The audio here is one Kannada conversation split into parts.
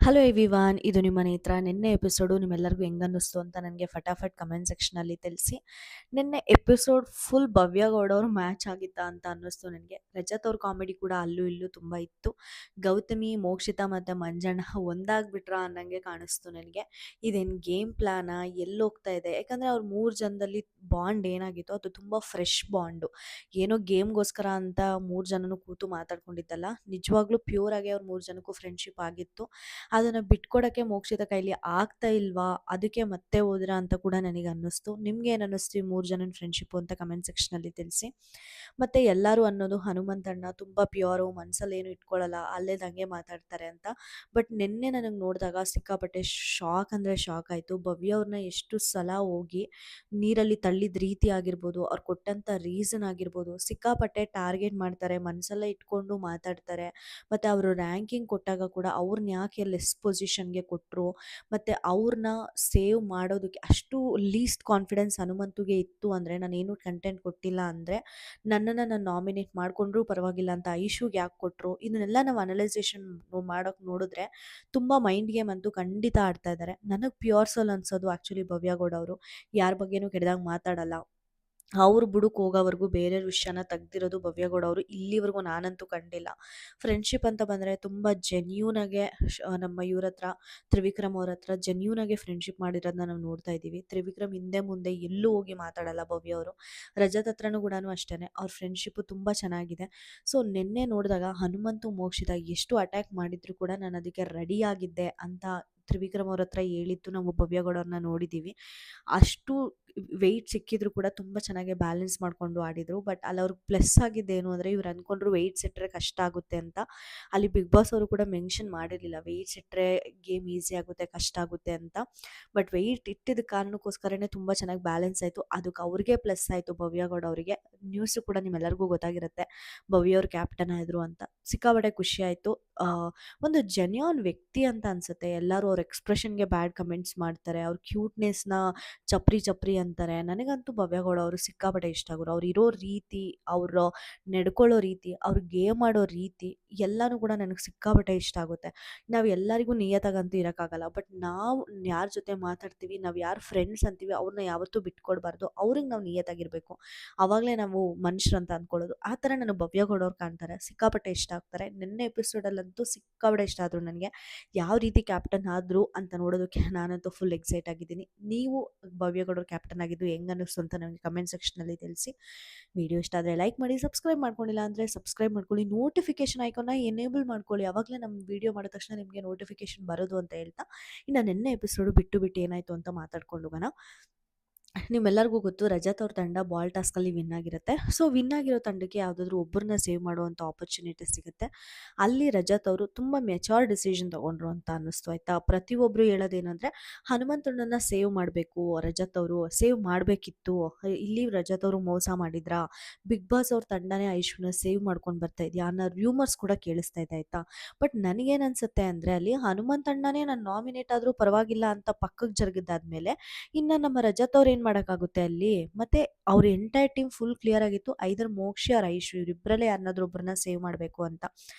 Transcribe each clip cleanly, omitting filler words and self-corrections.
ಹಲೋ ಎವ್ರಿವಾನ್, ಇದು ನಿಮ್ಮ ನೇತ್ರ. ನಿನ್ನೆ ಎಪಿಸೋಡು ನಿಮ್ಮೆಲ್ಲರಿಗೂ ಹೆಂಗನ್ನಿಸ್ತು ಅಂತ ನನಗೆ ಫಟಾಫಟ್ ಕಮೆಂಟ್ ಸೆಕ್ಷನಲ್ಲಿ ತಿಳಿಸಿ. ನಿನ್ನೆ ಎಪಿಸೋಡ್ ಫುಲ್ ಭವ್ಯ ಗೌಡ ಅವರು ಮ್ಯಾಚ್ ಆಗಿತ್ತಾ ಅಂತ ಅನ್ನಿಸ್ತು ನನಗೆ. ರಜತ್ ಅವ್ರ ಕಾಮಿಡಿ ಕೂಡ ಅಲ್ಲೂ ಇಲ್ಲೂ ತುಂಬ ಇತ್ತು. ಗೌತಮಿ, ಮೋಕ್ಷಿತಾ ಮತ್ತು ಮಂಜಣ್ಣ ಒಂದಾಗ್ಬಿಟ್ರಾ ಅನ್ನಂಗೆ ಕಾಣಿಸ್ತು ನನಗೆ. ಇದೇನು ಗೇಮ್ ಪ್ಲ್ಯಾನಾ, ಎಲ್ಲಿ ಹೋಗ್ತಾ ಇದೆ? ಯಾಕಂದರೆ ಅವ್ರ ಮೂರು ಜನದಲ್ಲಿ ಬಾಂಡ್ ಏನಾಗಿತ್ತು ಅದು ತುಂಬ ಫ್ರೆಶ್ ಬಾಂಡು. ಏನೋ ಗೇಮ್ಗೋಸ್ಕರ ಅಂತ ಮೂರು ಜನನೂ ಕೂತು ಮಾತಾಡ್ಕೊಂಡಿದ್ದಲ್ಲ, ನಿಜವಾಗ್ಲೂ ಪ್ಯೂರ್ ಆಗಿ ಅವ್ರ ಮೂರು ಜನಕ್ಕೂ ಫ್ರೆಂಡ್ಶಿಪ್ ಆಗಿತ್ತು. ಅದನ್ನು ಬಿಟ್ಕೊಡೋಕ್ಕೆ ಮೋಕ್ಷಿತ ಕೈಲಿ ಆಗ್ತಾ ಇಲ್ವಾ, ಅದಕ್ಕೆ ಮತ್ತೆ ಹೋದ್ರಾ ಅಂತ ಕೂಡ ನನಗೆ ಅನ್ನಿಸ್ತು. ನಿಮ್ಗೆ ಏನು ಅನ್ನಿಸ್ತು ಈ ಮೂರು ಜನನ ಫ್ರೆಂಡ್ಶಿಪ್ಪು ಅಂತ ಕಮೆಂಟ್ ಸೆಕ್ಷನಲ್ಲಿ ತಿಳಿಸಿ. ಮತ್ತು ಎಲ್ಲರೂ ಅನ್ನೋದು ಹನುಮಂತಣ್ಣ ತುಂಬ ಪ್ಯೂರು, ಮನಸ್ಸಲ್ಲಿ ಏನು ಇಟ್ಕೊಳ್ಳಲ್ಲ, ಅಲ್ಲೇದಂಗೆ ಮಾತಾಡ್ತಾರೆ ಅಂತ. ಬಟ್ ನಿನ್ನೆ ನನಗೆ ನೋಡಿದಾಗ ಸಿಕ್ಕಾಪಟ್ಟೆ ಶಾಕ್ ಅಂದರೆ ಶಾಕ್ ಆಯಿತು. ಭವ್ಯ ಅವ್ರನ್ನ ಎಷ್ಟು ಸಲ ಹೋಗಿ ನೀರಲ್ಲಿ ತಳ್ಳಿದ ರೀತಿ ಆಗಿರ್ಬೋದು, ಅವ್ರು ಕೊಟ್ಟಂಥ ರೀಸನ್ ಆಗಿರ್ಬೋದು, ಸಿಕ್ಕಾಪಟ್ಟೆ ಟಾರ್ಗೆಟ್ ಮಾಡ್ತಾರೆ, ಮನಸ್ಸಲ್ಲೇ ಇಟ್ಕೊಂಡು ಮಾತಾಡ್ತಾರೆ. ಮತ್ತು ಅವರು ರ್ಯಾಂಕಿಂಗ್ ಕೊಟ್ಟಾಗ ಕೂಡ ಅವ್ರನ್ನ ಯಾಕೆ ಲೆಸ್ ಪೊಸಿಷನ್ಗೆ ಕೊಟ್ಟರು, ಮತ್ತು ಅವ್ರನ್ನ ಸೇವ್ ಮಾಡೋದಕ್ಕೆ ಅಷ್ಟು ಲೀಸ್ಟ್ ಕಾನ್ಫಿಡೆನ್ಸ್ ಹನುಮಂತುಗೆ ಇತ್ತು ಅಂದರೆ, ನಾನೇನು ಕಂಟೆಂಟ್ ಕೊಟ್ಟಿಲ್ಲ ಅಂದರೆ ನನ್ನನ್ನು ನಾನು ನಾಮಿನೇಟ್ ಮಾಡಿಕೊಂಡ್ರೂ ಪರವಾಗಿಲ್ಲ ಅಂತ ಐಶುಗೆ ಯಾಕೆ ಕೊಟ್ಟರು, ಇದನ್ನೆಲ್ಲ ನಾವು ಅನಲೈಸೇಷನ್ ಮಾಡೋಕ್ಕೆ ನೋಡಿದ್ರೆ ತುಂಬ ಮೈಂಡ್ ಗೇಮ್ ಅಂತೂ ಖಂಡಿತ ಆಡ್ತಾ ಇದ್ದಾರೆ. ನನಗೆ ಪ್ಯೂರ್ ಸೋಲ್ ಅನ್ಸೋದು ಆ್ಯಕ್ಚುಲಿ ಭವ್ಯಗೌಡ ಅವರು ಯಾರ ಬಗ್ಗೆನೂ ಕೆಟ್ಟದಾಗ ಮಾತಾಡಲ್ಲ. ಅವ್ರು ಬುಡಕ್ಕೆ ಹೋಗೋವರೆಗೂ ಬೇರೆಯವ್ರ ವಿಷಯನ ತೆಗ್ದಿರೋದು ಭವ್ಯಗೌಡ ಅವರು ಇಲ್ಲಿವರೆಗೂ ನಾನಂತೂ ಕಂಡಿಲ್ಲ. ಫ್ರೆಂಡ್ಶಿಪ್ ಅಂತ ಬಂದರೆ ತುಂಬ ಜೆನ್ಯೂನಾಗೆ ನಮ್ಮ ಇವ್ರ ಹತ್ರ, ತ್ರಿವಿಕ್ರಮ್ ಅವ್ರ ಹತ್ರ ಜೆನ್ಯೂನಾಗೆ ಫ್ರೆಂಡ್ಶಿಪ್ ಮಾಡಿರೋದನ್ನ ನಾವು ನೋಡ್ತಾ ಇದ್ದೀವಿ. ತ್ರಿವಿಕ್ರಮ್ ಹಿಂದೆ ಮುಂದೆ ಎಲ್ಲೂ ಹೋಗಿ ಮಾತಾಡಲ್ಲ ಭವ್ಯ ಅವರು. ರಜತ್ ಹತ್ರನೂ ಕೂಡ ಅಷ್ಟೇ, ಅವ್ರ ಫ್ರೆಂಡ್ಶಿಪ್ಪು ತುಂಬ ಚೆನ್ನಾಗಿದೆ. ಸೊ ನಿನ್ನೆ ನೋಡಿದಾಗ ಹನುಮಂತು ಮೋಕ್ಷಿತ ಎಷ್ಟು ಅಟ್ಯಾಕ್ ಮಾಡಿದ್ರು ಕೂಡ ನಾನು ಅದಕ್ಕೆ ರೆಡಿಯಾಗಿದ್ದೆ ಅಂತ ತ್ರಿವಿಕ್ರಮ್ ಅವ್ರ ಹತ್ರ ಹೇಳಿದ್ದು ನಾವು ಭವ್ಯಗೌಡವ್ರನ್ನ ನೋಡಿದ್ದೀವಿ. ಅಷ್ಟು ವೆಯ್ಟ್ ಸಿಕ್ಕಿದ್ರು ಕೂಡ ತುಂಬ ಚೆನ್ನಾಗಿ ಬ್ಯಾಲೆನ್ಸ್ ಮಾಡಿಕೊಂಡು ಆಡಿದರು. ಬಟ್ ಅಲ್ಲಿ ಅವ್ರಿಗೆ ಪ್ಲಸ್ ಆಗಿದ್ದೇನು ಅಂದರೆ, ಇವ್ರು ಅಂದ್ಕೊಂಡ್ರು ವೆಯ್ಟ್ಸ್ ಇಟ್ಟರೆ ಕಷ್ಟ ಆಗುತ್ತೆ ಅಂತ. ಅಲ್ಲಿ ಬಿಗ್ ಬಾಸ್ ಅವರು ಕೂಡ ಮೆನ್ಷನ್ ಮಾಡಿರಲಿಲ್ಲ ವೆಯ್ಟ್ಸ್ ಇಟ್ಟರೆ ಗೇಮ್ ಈಸಿ ಆಗುತ್ತೆ, ಕಷ್ಟ ಆಗುತ್ತೆ ಅಂತ. ಬಟ್ ವೆಯ್ಟ್ ಇಟ್ಟಿದ್ದ ಕಾರಣಕ್ಕೋಸ್ಕರನೇ ತುಂಬ ಚೆನ್ನಾಗಿ ಬ್ಯಾಲೆನ್ಸ್ ಆಯಿತು. ಅದಕ್ಕೆ ಅವ್ರಿಗೆ ಪ್ಲಸ್ ಆಯಿತು ಭವ್ಯಗೌಡ ಅವರಿಗೆ. ನ್ಯೂಸು ಕೂಡ ನಿಮ್ಮೆಲ್ಲರಿಗೂ ಗೊತ್ತಾಗಿರುತ್ತೆ, ಭವ್ಯ ಅವ್ರು ಕ್ಯಾಪ್ಟನ್ ಆದರು ಅಂತ. ಸಿಕ್ಕಾಪಟ್ಟೆ ಖುಷಿ ಆಯಿತು. ಒಂದು ಜೆನ್ಯೂನ್ ವ್ಯಕ್ತಿ ಅಂತ ಅನಿಸುತ್ತೆ. ಎಲ್ಲರೂ ಅವ್ರ ಎಕ್ಸ್ಪ್ರೆಷನ್ಗೆ ಬ್ಯಾಡ್ ಕಮೆಂಟ್ಸ್ ಮಾಡ್ತಾರೆ, ಅವ್ರ ಕ್ಯೂಟ್ನೆಸ್ನ ಚಪ್ರಿ ಚಪ್ರಿ ಅಂತಾರೆ. ನನಗಂತೂ ಭವ್ಯಗೌಡ ಅವರು ಸಿಕ್ಕಾಪಟ್ಟೆ ಇಷ್ಟ ಆಗೋರು. ಅವ್ರು ಇರೋ ರೀತಿ, ಅವರು ನಡ್ಕೊಳ್ಳೋ ರೀತಿ, ಅವ್ರು ಗೇಮ್ ಆಡೋ ರೀತಿ ಎಲ್ಲನೂ ಕೂಡ ನನಗೆ ಸಿಕ್ಕಾಪಟ್ಟೆ ಇಷ್ಟ ಆಗುತ್ತೆ. ನಾವು ಎಲ್ಲರಿಗೂ ನಿಯತ್ತಾಗಂತೂ ಇರೋಕ್ಕಾಗಲ್ಲ. ಬಟ್ ನಾವು ಯಾರ ಜೊತೆ ಮಾತಾಡ್ತೀವಿ, ನಾವು ಯಾರು ಫ್ರೆಂಡ್ಸ್ ಅಂತೀವಿ, ಅವ್ರನ್ನ ಯಾವತ್ತೂ ಬಿಟ್ಕೊಡ್ಬಾರ್ದು. ಅವ್ರಿಗೆ ನಾವು ನಿಯತ್ತಾಗಿರಬೇಕು, ಆವಾಗಲೇ ನಾವು ಮನುಷ್ಯರಂತ ಅಂದ್ಕೊಳ್ಳೋದು. ಆ ಥರ ನನಗೆ ಭವ್ಯಗೌಡ ಅವ್ರು ಕಾಣ್ತಾರೆ, ಸಿಕ್ಕಾಪಟ್ಟೆ ಇಷ್ಟ ಆಗ್ತಾರೆ. ನಿನ್ನೆ ಎಪಿಸೋಡಲ್ಲಂತೂ ಸಿಕ್ಕಾಪಟ್ಟೆ ಇಷ್ಟ ಆದರು ನನಗೆ. ಯಾವ ರೀತಿ ಕ್ಯಾಪ್ಟನ್ ಆದರು ಅಂತ ನೋಡೋದಕ್ಕೆ ನಾನಂತೂ ಫುಲ್ ಎಕ್ಸೈಟ್ ಆಗಿದ್ದೀನಿ. ನೀವು ಭವ್ಯಗೌಡರು ಕ್ಯಾಪ್ಟನ್ ಆಗಿದ್ದು ಹೆಂಗೆ ಅನ್ನಿಸ್ತು ಅಂತ ನನಗೆ ಕಮೆಂಟ್ ಸೆಕ್ಷನಲ್ಲಿ ತಿಳಿಸಿ. ವಿಡಿಯೋ ಇಷ್ಟ ಆದರೆ ಲೈಕ್ ಮಾಡಿ, ಸಬ್ಸ್ಕ್ರೈಬ್ ಮಾಡ್ಕೊಂಡಿಲ್ಲ ಅಂದರೆ ಸಬ್ಸ್ಕ್ರೈಬ್ ಮಾಡ್ಕೊಳ್ಳಿ, ನೋಟಿಫಿಕೇಷನ್ ಐಕಾನ್ನ ಎನೇಬಲ್ ಮಾಡ್ಕೊಳ್ಳಿ. ಆವಾಗಲೇ ನಮ್ಮ ವಿಡಿಯೋ ಮಾಡಿದ ತಕ್ಷಣ ನಿಮಗೆ ನೋಟಿಫಿಕೇಷನ್ ಬರೋದು ಅಂತ ಹೇಳ್ತಾ, ಇನ್ನು ನಿನ್ನೆ ಎಪಿಸೋಡು ಬಿಟ್ಟು ಏನಾಯಿತು ಅಂತ ಮಾತಾಡ್ಕೊಂಡು ಹೋಗೋಣ. ನಿಮ್ಮೆಲ್ಲರಿಗೂ ಗೊತ್ತು, ರಜತ್ ಅವ್ರ ತಂಡ ಬಾಲ್ ಟಾಸ್ಕಲ್ಲಿ ವಿನ್ ಆಗಿರುತ್ತೆ. ಸೊ ವಿನ್ ಆಗಿರೋ ತಂಡಕ್ಕೆ ಯಾವುದಾದ್ರೂ ಒಬ್ಬರನ್ನ ಸೇವ್ ಮಾಡುವಂಥ ಆಪರ್ಚುನಿಟಿ ಸಿಗುತ್ತೆ. ಅಲ್ಲಿ ರಜತ್ ಅವರು ತುಂಬ ಮೆಚೋರ್ ಡಿಸಿಷನ್ ತೊಗೊಂಡ್ರು ಅಂತ ಅನ್ನಿಸ್ತು, ಆಯಿತಾ. ಪ್ರತಿಯೊಬ್ಬರು ಹೇಳೋದೇನೆಂದರೆ, ಹನುಮಂತಣ್ಣನ ಸೇವ್ ಮಾಡಬೇಕು, ರಜತ್ ಅವರು ಸೇವ್ ಮಾಡಬೇಕಿತ್ತು, ಇಲ್ಲಿ ರಜತ್ ಅವರು ಮೋಸ ಮಾಡಿದ್ರಾ, ಬಿಗ್ ಬಾಸ್ ಅವ್ರ ತಂಡನೇ ಐಶುನ ಸೇವ್ ಮಾಡ್ಕೊಂಡು ಬರ್ತಾ ಇದೆಯಾ ಅನ್ನೋ ರೂಮರ್ಸ್ ಕೂಡ ಕೇಳಿಸ್ತಾ ಇದೆ, ಆಯಿತಾ. ಬಟ್ ನನಗೇನು ಅನಿಸುತ್ತೆ ಅಂದರೆ, ಅಲ್ಲಿ ಹನುಮಂತಣ್ಣನೇ ನಾನು ನಾಮಿನೇಟ್ ಆದರೂ ಪರವಾಗಿಲ್ಲ ಅಂತ ಪಕ್ಕಕ್ಕೆ ಜರುಗಿದಾದ್ಮೇಲೆ ಇನ್ನು ನಮ್ಮ ರಜತ್ ಅವ್ರು ಏನು ಮಾಡೋಕ್ಕಾಗುತ್ತೆ ಅಲ್ಲಿ. ಮತ್ತು ಅವ್ರ ಎಂಟೈರ್ ಟೀಮ್ ಫುಲ್ ಕ್ಲಿಯರ್ ಆಗಿತ್ತು, ಐದರ್ ಮೋಕ್ಷಿ ಆರ್ ಐಶು ಇವರಿಬ್ಬರಲ್ಲೇ ಯಾರನ್ನಾದ್ರೂ ಒಬ್ಬರನ್ನ ಸೇವ್ ಮಾಡಬೇಕು ಅಂತ.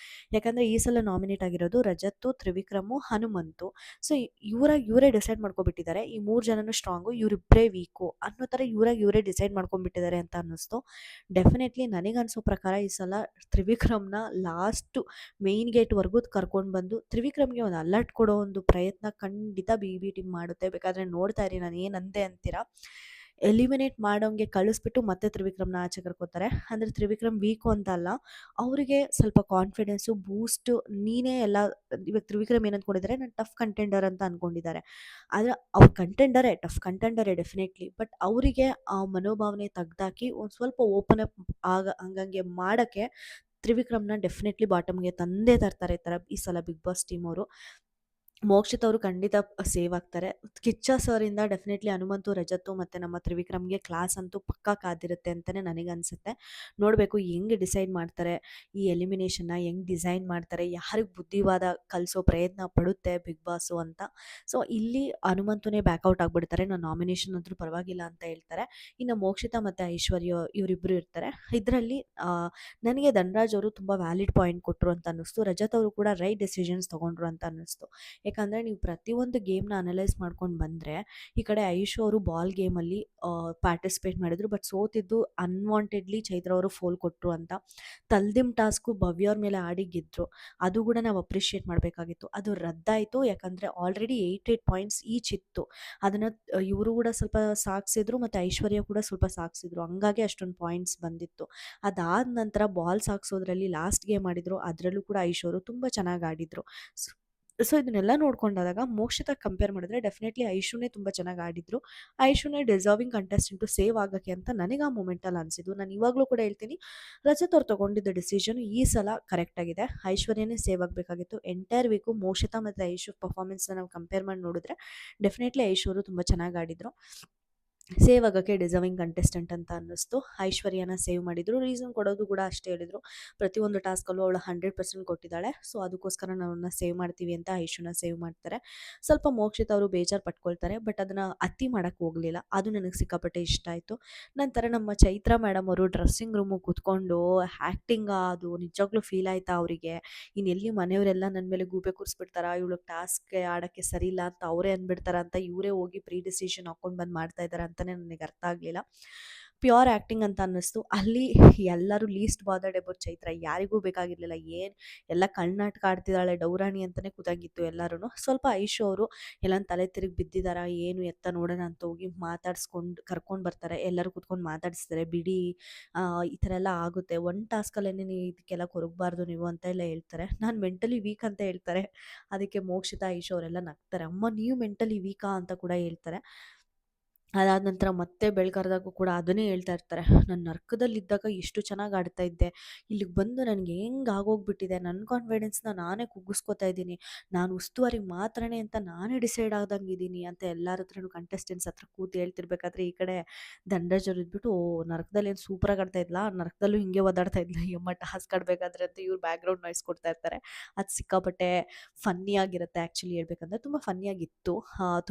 ಯಾಕಂದರೆ ಈ ಸಲ ನಾಮಿನೇಟ್ ಆಗಿರೋದು ರಜತ್ತು, ತ್ರಿವಿಕ್ರಮು, ಹನುಮಂತು. ಸೊ ಇವರೇ ಡಿಸೈಡ್ ಮಾಡ್ಕೊಬಿಟ್ಟಿದ್ದಾರೆ, ಈ ಮೂರು ಜನನೂ ಸ್ಟ್ರಾಂಗು, ಇವರಿಬ್ಬರೇ ವೀಕು ಅನ್ನೋ ಥರ ಇವರೇ ಡಿಸೈಡ್ ಮಾಡ್ಕೊಂಡ್ಬಿಟ್ಟಿದ್ದಾರೆ ಅಂತ ಅನ್ನಿಸ್ತು. ಡೆಫಿನೆಟ್ಲಿ ನನಗನ್ಸೋ ಪ್ರಕಾರ ಈ ಸಲ ತ್ರಿವಿಕ್ರಮ್ನ ಲಾಸ್ಟು ಮೇಯ್ನ್ ಗೇಟ್ವರೆಗೂ ಕರ್ಕೊಂಡು ಬಂದು ತ್ರಿವಿಕ್ರಮ್ಗೆ ಒಂದು ಅಲರ್ಟ್ ಕೊಡೋ ಒಂದು ಪ್ರಯತ್ನ ಖಂಡಿತ ಬಿ ಟೀಮ್ ಮಾಡುತ್ತೆ. ಬೇಕಾದರೆ ನೋಡ್ತಾ ಇರಿ, ನಾನು ಏನಂದೆ ಅಂತೀರಾ. ಎಲಿಮಿನೇಟ್ ಮಾಡೋಂಗೆ ಕಳಿಸ್ಬಿಟ್ಟು ಮತ್ತೆ ತ್ರಿವಿಕ್ರಮ್ನ ಆಚೆ ಕರ್ಕೋತಾರೆ. ಅಂದರೆ ತ್ರಿವಿಕ್ರಮ್ ವೀಕು ಅಂತ ಅಲ್ಲ, ಅವರಿಗೆ ಸ್ವಲ್ಪ ಕಾನ್ಫಿಡೆನ್ಸು ಬೂಸ್ಟು, ನೀನೇ ಎಲ್ಲ. ಇವಾಗ ತ್ರಿವಿಕ್ರಮ್ ಏನು ಅಂದ್ಕೊಂಡಿದ್ದಾರೆ, ನಾನು ಟಫ್ ಕಂಟೆಂಡರ್ ಅಂತ ಅಂದ್ಕೊಂಡಿದ್ದಾರೆ. ಆದರೆ ಅವ್ರು ಕಂಟೆಂಡರೇ, ಟಫ್ ಕಂಟೆಂಡರೇ ಡೆಫಿನೆಟ್ಲಿ. ಬಟ್ ಅವರಿಗೆ ಆ ಮನೋಭಾವನೆ ತೆಗ್ದಾಕಿ ಒಂದು ಸ್ವಲ್ಪ ಓಪನ್ ಅಪ್ ಹಂಗಂಗೆ ಮಾಡೋಕ್ಕೆ ತ್ರಿವಿಕ್ರಮ್ನ ಡೆಫಿನೆಟ್ಲಿ ಬಾಟಮ್ಗೆ ತಂದೇ ತರ್ತಾರೆ ಈ ಸಲ ಬಿಗ್ ಬಾಸ್ ಟೀಮ್ ಅವರು. ಮೋಕ್ಷಿತ್ ಅವರು ಖಂಡಿತ ಸೇವ್ ಆಗ್ತಾರೆ. ಕಿಚ್ಚ ಸರಿಂದ ಡೆಫಿನೆಟ್ಲಿ ಹನುಮಂತು, ರಜತ್ತು ಮತ್ತು ನಮ್ಮ ತ್ರಿವಿಕ್ರಮ್ಗೆ ಕ್ಲಾಸ್ ಅಂತೂ ಪಕ್ಕಾ ಕಾದಿರುತ್ತೆ ಅಂತಲೇ ನನಗನ್ಸುತ್ತೆ. ನೋಡಬೇಕು ಹೆಂಗೆ ಡಿಸೈಡ್ ಮಾಡ್ತಾರೆ, ಈ ಎಲಿಮಿನೇಷನ್ನ ಹೆಂಗೆ ಡಿಸೈನ್ ಮಾಡ್ತಾರೆ, ಯಾರಿಗೆ ಬುದ್ಧಿವಾದ ಕಲಿಸೋ ಪ್ರಯತ್ನ ಪಡುತ್ತೆ ಬಿಗ್ ಬಾಸು ಅಂತ. ಸೊ ಇಲ್ಲಿ ಹನುಮಂತುನೇ ಬ್ಯಾಕೌಟ್ ಆಗಿಬಿಡ್ತಾರೆ, ನಾನು ನಾಮಿನೇಷನ್ ಆದರೂ ಪರವಾಗಿಲ್ಲ ಅಂತ ಹೇಳ್ತಾರೆ. ಇನ್ನು ಮೋಕ್ಷಿತ ಮತ್ತು ಐಶ್ವರ್ಯ ಇವರಿಬ್ಬರು ಇರ್ತಾರೆ. ಇದರಲ್ಲಿ ನನಗೆ ಧನರಾಜ್ ಅವರು ತುಂಬ ವ್ಯಾಲಿಡ್ ಪಾಯಿಂಟ್ ಕೊಟ್ಟರು ಅಂತ ಅನ್ನಿಸ್ತು. ರಜತ್ ಅವರು ಕೂಡ ರೈಟ್ ಡೆಸಿಷನ್ಸ್ ತೊಗೊಂಡ್ರು ಅಂತ ಅನ್ನಿಸ್ತು. ಯಾಕಂದರೆ ನೀವು ಪ್ರತಿಯೊಂದು ಗೇಮ್ನ ಅನಲೈಸ್ ಮಾಡ್ಕೊಂಡು ಬಂದರೆ ಈ ಕಡೆ ಐಶು ಅವರು ಬಾಲ್ ಗೇಮಲ್ಲಿ ಪಾರ್ಟಿಸಿಪೇಟ್ ಮಾಡಿದರು, ಬಟ್ ಸೋತಿದ್ದು ಅನ್ವಾಂಟೆಡ್ಲಿ ಚೈತ್ರ ಅವರು ಫೋಲ್ ಕೊಟ್ಟರು ಅಂತ. ತಲ್ದಿಮ್ ಟಾಸ್ಕು ಭವ್ಯ ಅವ್ರ ಮೇಲೆ ಆಡಿ ಗೆದ್ದರು, ಅದು ಕೂಡ ನಾವು ಅಪ್ರಿಷಿಯೇಟ್ ಮಾಡಬೇಕಾಗಿತ್ತು. ಅದು ರದ್ದಾಯಿತು, ಯಾಕಂದರೆ ಆಲ್ರೆಡಿ 8 ಪಾಯಿಂಟ್ಸ್ ಈಚ್ ಇತ್ತು. ಅದನ್ನು ಇವರು ಕೂಡ ಸ್ವಲ್ಪ ಸಾಗಿಸಿದ್ರು ಮತ್ತು ಐಶ್ವರ್ಯ ಕೂಡ ಸ್ವಲ್ಪ ಸಾಗಿಸಿದ್ರು, ಹಂಗಾಗಿ ಅಷ್ಟೊಂದು ಪಾಯಿಂಟ್ಸ್ ಬಂದಿತ್ತು. ಅದಾದ ನಂತರ ಬಾಲ್ ಸಾಗಿಸೋದ್ರಲ್ಲಿ ಲಾಸ್ಟ್ ಗೇಮ್ ಆಡಿದ್ರು, ಅದರಲ್ಲೂ ಕೂಡ ಐಶು ಅವರು ತುಂಬ ಚೆನ್ನಾಗಿ ಆಡಿದರು. ಸೊ ಇದನ್ನೆಲ್ಲ ನೋಡ್ಕೊಂಡಾಗ ಮೋಕ್ಷಿತ ಕಂಪೇರ್ ಮಾಡಿದ್ರೆ ಡೆಫಿನೆಟ್ಲಿ ಐಶುನೇ ತುಂಬ ಚೆನ್ನಾಗಿ ಆಡಿದ್ರು. ಐಶುನೇ ಡಿಸರ್ವಿಂಗ್ ಕಂಟೆಸ್ಟೆಂಟು ಸೇವ್ ಆಗೋಕ್ಕೆ ಅಂತ ನನಗೆ ಆ ಮೂಮೆಂಟಲ್ಲಿ ಅನಿಸಿದ್ದು. ನಾನು ಇವಾಗಲೂ ಕೂಡ ಹೇಳ್ತೀನಿ, ರಜತ್ ಅವ್ರು ತೊಗೊಂಡಿದ್ದ ಡಿಸಿಷನ್ ಈ ಸಲ ಕರೆಕ್ಟಾಗಿದೆ. ಐಶ್ವರ್ಯನೇ ಸೇವ್ ಆಗಬೇಕಾಗಿತ್ತು. ಎಂಟೈರ್ ವೀಕು ಮೋಕ್ಷಿತ ಮತ್ತು ಐಶು ಪರ್ಫಾರ್ಮೆನ್ಸ್ನ ನಾವು ಕಂಪೇರ್ ಮಾಡಿ ನೋಡಿದ್ರೆ ಡೆಫಿನೆಟ್ಲಿ ಐಶು ಅವರು ತುಂಬ ಚೆನ್ನಾಗಿ ಆಡಿದರು. ಸೇವ್ ಆಗೋಕ್ಕೆ ಡಿಸರ್ವಿಂಗ್ ಕಂಟೆಸ್ಟೆಂಟ್ ಅಂತ ಅನ್ನಿಸ್ತು. ಐಶ್ವರ್ಯನ ಸೇವ್ ಮಾಡಿದರು. ರೀಸನ್ ಕೊಡೋದು ಕೂಡ ಅಷ್ಟೇ ಹೇಳಿದರು, ಪ್ರತಿಯೊಂದು ಟಾಸ್ಕಲ್ಲೂ ಅವಳು 100% ಕೊಟ್ಟಿದ್ದಾಳೆ, ಸೊ ಅದಕ್ಕೋಸ್ಕರ ನಾವನ್ನ ಸೇವ್ ಮಾಡ್ತೀವಿ ಅಂತ ಐಶುನ ಸೇವ್ ಮಾಡ್ತಾರೆ. ಸ್ವಲ್ಪ ಮೋಕ್ಷಿತ ಅವರು ಬೇಜಾರು ಪಟ್ಕೊಳ್ತಾರೆ, ಬಟ್ ಅದನ್ನು ಅತಿ ಮಾಡೋಕ್ಕೆ ಹೋಗಲಿಲ್ಲ. ಅದು ನನಗೆ ಸಿಕ್ಕಾಪಟ್ಟೆ ಇಷ್ಟ ಆಯಿತು. ನಂತರ ನಮ್ಮ ಚೈತ್ರ ಮೇಡಮ್ ಅವರು ಡ್ರೆಸ್ಸಿಂಗ್ ರೂಮಿಗೆ ಕೂತ್ಕೊಂಡು ಆ್ಯಕ್ಟಿಂಗ್, ಅದು ನಿಜವಾಗ್ಲೂ ಫೀಲ್ ಆಯಿತಾ ಅವರಿಗೆ, ಇನ್ನೆಲ್ಲಿ ಮನೆಯವರೆಲ್ಲ ನನ್ನ ಮೇಲೆ ಗೂಬೆ ಕೂರಿಸ್ಬಿಡ್ತಾರ, ಇವಳು ಟಾಸ್ಕ್ಗೆ ಆಡೋಕ್ಕೆ ಸರಿ ಇಲ್ಲ ಅಂತ ಅವರೇ ಅಂದ್ಬಿಡ್ತಾರ ಅಂತ ಇವರೇ ಹೋಗಿ ಪ್ರೀ ಡಿಸಿಷನ್ ಹಾಕ್ಕೊಂಡು ಬಂದು ಮಾಡ್ತಾ ಇದ್ದಾರೆ ಅಂತಲೇ ನನಗೆ ಅರ್ಥ ಆಗಲಿಲ್ಲ. ಪ್ಯೂರ್ ಆ್ಯಕ್ಟಿಂಗ್ ಅಂತ ಅನ್ನಿಸ್ತು. ಅಲ್ಲಿ ಎಲ್ಲರೂ ಲೀಸ್ಟ್ ಬಾದರ್ಡ್ ಅಬೌಟ್ ಚೈತ್ರ, ಯಾರಿಗೂ ಬೇಕಾಗಿರಲಿಲ್ಲ. ಏನು ಎಲ್ಲ ಕಳ್ನಾಟಕ ಆಡ್ತಿದ್ದಾಳೆ ಡೌರಾಣಿ ಅಂತಲೇ ಕೂತಾಗಿತ್ತು ಎಲ್ಲರೂ. ಸ್ವಲ್ಪ ಐಶು ಅವರು ಎಲ್ಲ ತಲೆ ತಿರುಗಿ ಬಿದ್ದಿದ್ದಾರಾ ಏನು ಎತ್ತ ನೋಡೋಣ ಅಂತ ಹೋಗಿ ಮಾತಾಡ್ಸ್ಕೊಂಡು ಕರ್ಕೊಂಡು ಬರ್ತಾರೆ. ಎಲ್ಲರೂ ಕೂತ್ಕೊಂಡು ಮಾತಾಡಿಸ್ತಾರೆ, ಬಿಡಿ ಈ ಥರ ಎಲ್ಲ ಆಗುತ್ತೆ, ಒಂದು ಟಾಸ್ಕಲ್ಲೇ ನೀವು ಇದಕ್ಕೆಲ್ಲ ಕೊರಗಬಾರ್ದು ನೀವು ಅಂತ ಎಲ್ಲ ಹೇಳ್ತಾರೆ. ನಾನು ಮೆಂಟಲಿ ವೀಕ್ ಅಂತ ಹೇಳ್ತಾರೆ. ಅದಕ್ಕೆ ಮೋಕ್ಷಿತ ಐಶು ಅವರೆಲ್ಲ ನಗ್ತಾರೆ, ಅಮ್ಮ ನೀವು ಮೆಂಟಲಿ ವೀಕಾ ಅಂತ ಕೂಡ ಹೇಳ್ತಾರೆ. ಅದಾದ ನಂತರ ಮತ್ತೆ ಬೆಳಗಾರದಾಗೂ ಕೂಡ ಅದನ್ನೇ ಹೇಳ್ತಾ ಇರ್ತಾರೆ, ನಾನು ನರ್ಕದಲ್ಲಿದ್ದಾಗ ಎಷ್ಟು ಚೆನ್ನಾಗಿ ಆಡ್ತಾ ಇದ್ದೆ, ಇಲ್ಲಿಗೆ ಬಂದು ನನಗೆ ಹೆಂಗೆ ಆಗೋಗ್ಬಿಟ್ಟಿದೆ, ನನ್ನ ಕಾನ್ಫಿಡೆನ್ಸ್ನ ನಾನೇ ಕುಗ್ಗಿಸ್ಕೊತಾ ಇದ್ದೀನಿ, ನಾನು ಉಸ್ತುವಾರಿ ಮಾತ್ರನೇ ಅಂತ ನಾನೇ ಡಿಸೈಡ್ ಆದಂಗೆ ಇದ್ದೀನಿ ಅಂತ ಎಲ್ಲರ ಹತ್ರನೂ ಕಂಟೆಸ್ಟೆಂಟ್ಸ್ ಹತ್ರ ಕೂತು ಹೇಳ್ತಿರ್ಬೇಕಾದ್ರೆ ಈ ಕಡೆ ಧನರಾಜ್ ಅವ್ರು ಇದ್ಬಿಟ್ಟು, ಓ ನರ್ಕದಲ್ಲಿ ಏನು ಸೂಪರಾಗಿ ಆಡ್ತಾ ಇದ್ಲಾ, ನರ್ಕದಲ್ಲೂ ಹಿಂಗೆ ಓದಾಡ್ತಾ ಇದ್ಲ ಯಮ್ಮ ಟಾಸ್ಕ್ ಆಡಬೇಕಾದ್ರೆ ಅಂತ ಇವ್ರು ಬ್ಯಾಕ್ಗ್ರೌಂಡ್ ನಾಯ್ಸ್ ಕೊಡ್ತಾ ಇರ್ತಾರೆ. ಅದು ಸಿಕ್ಕಾಪಟ್ಟೆ ಫನ್ನಿಯಾಗಿರುತ್ತೆ. ಆ್ಯಕ್ಚುಲಿ ಹೇಳ್ಬೇಕಂದ್ರೆ ತುಂಬ ಫನ್ನಿಯಾಗಿತ್ತು,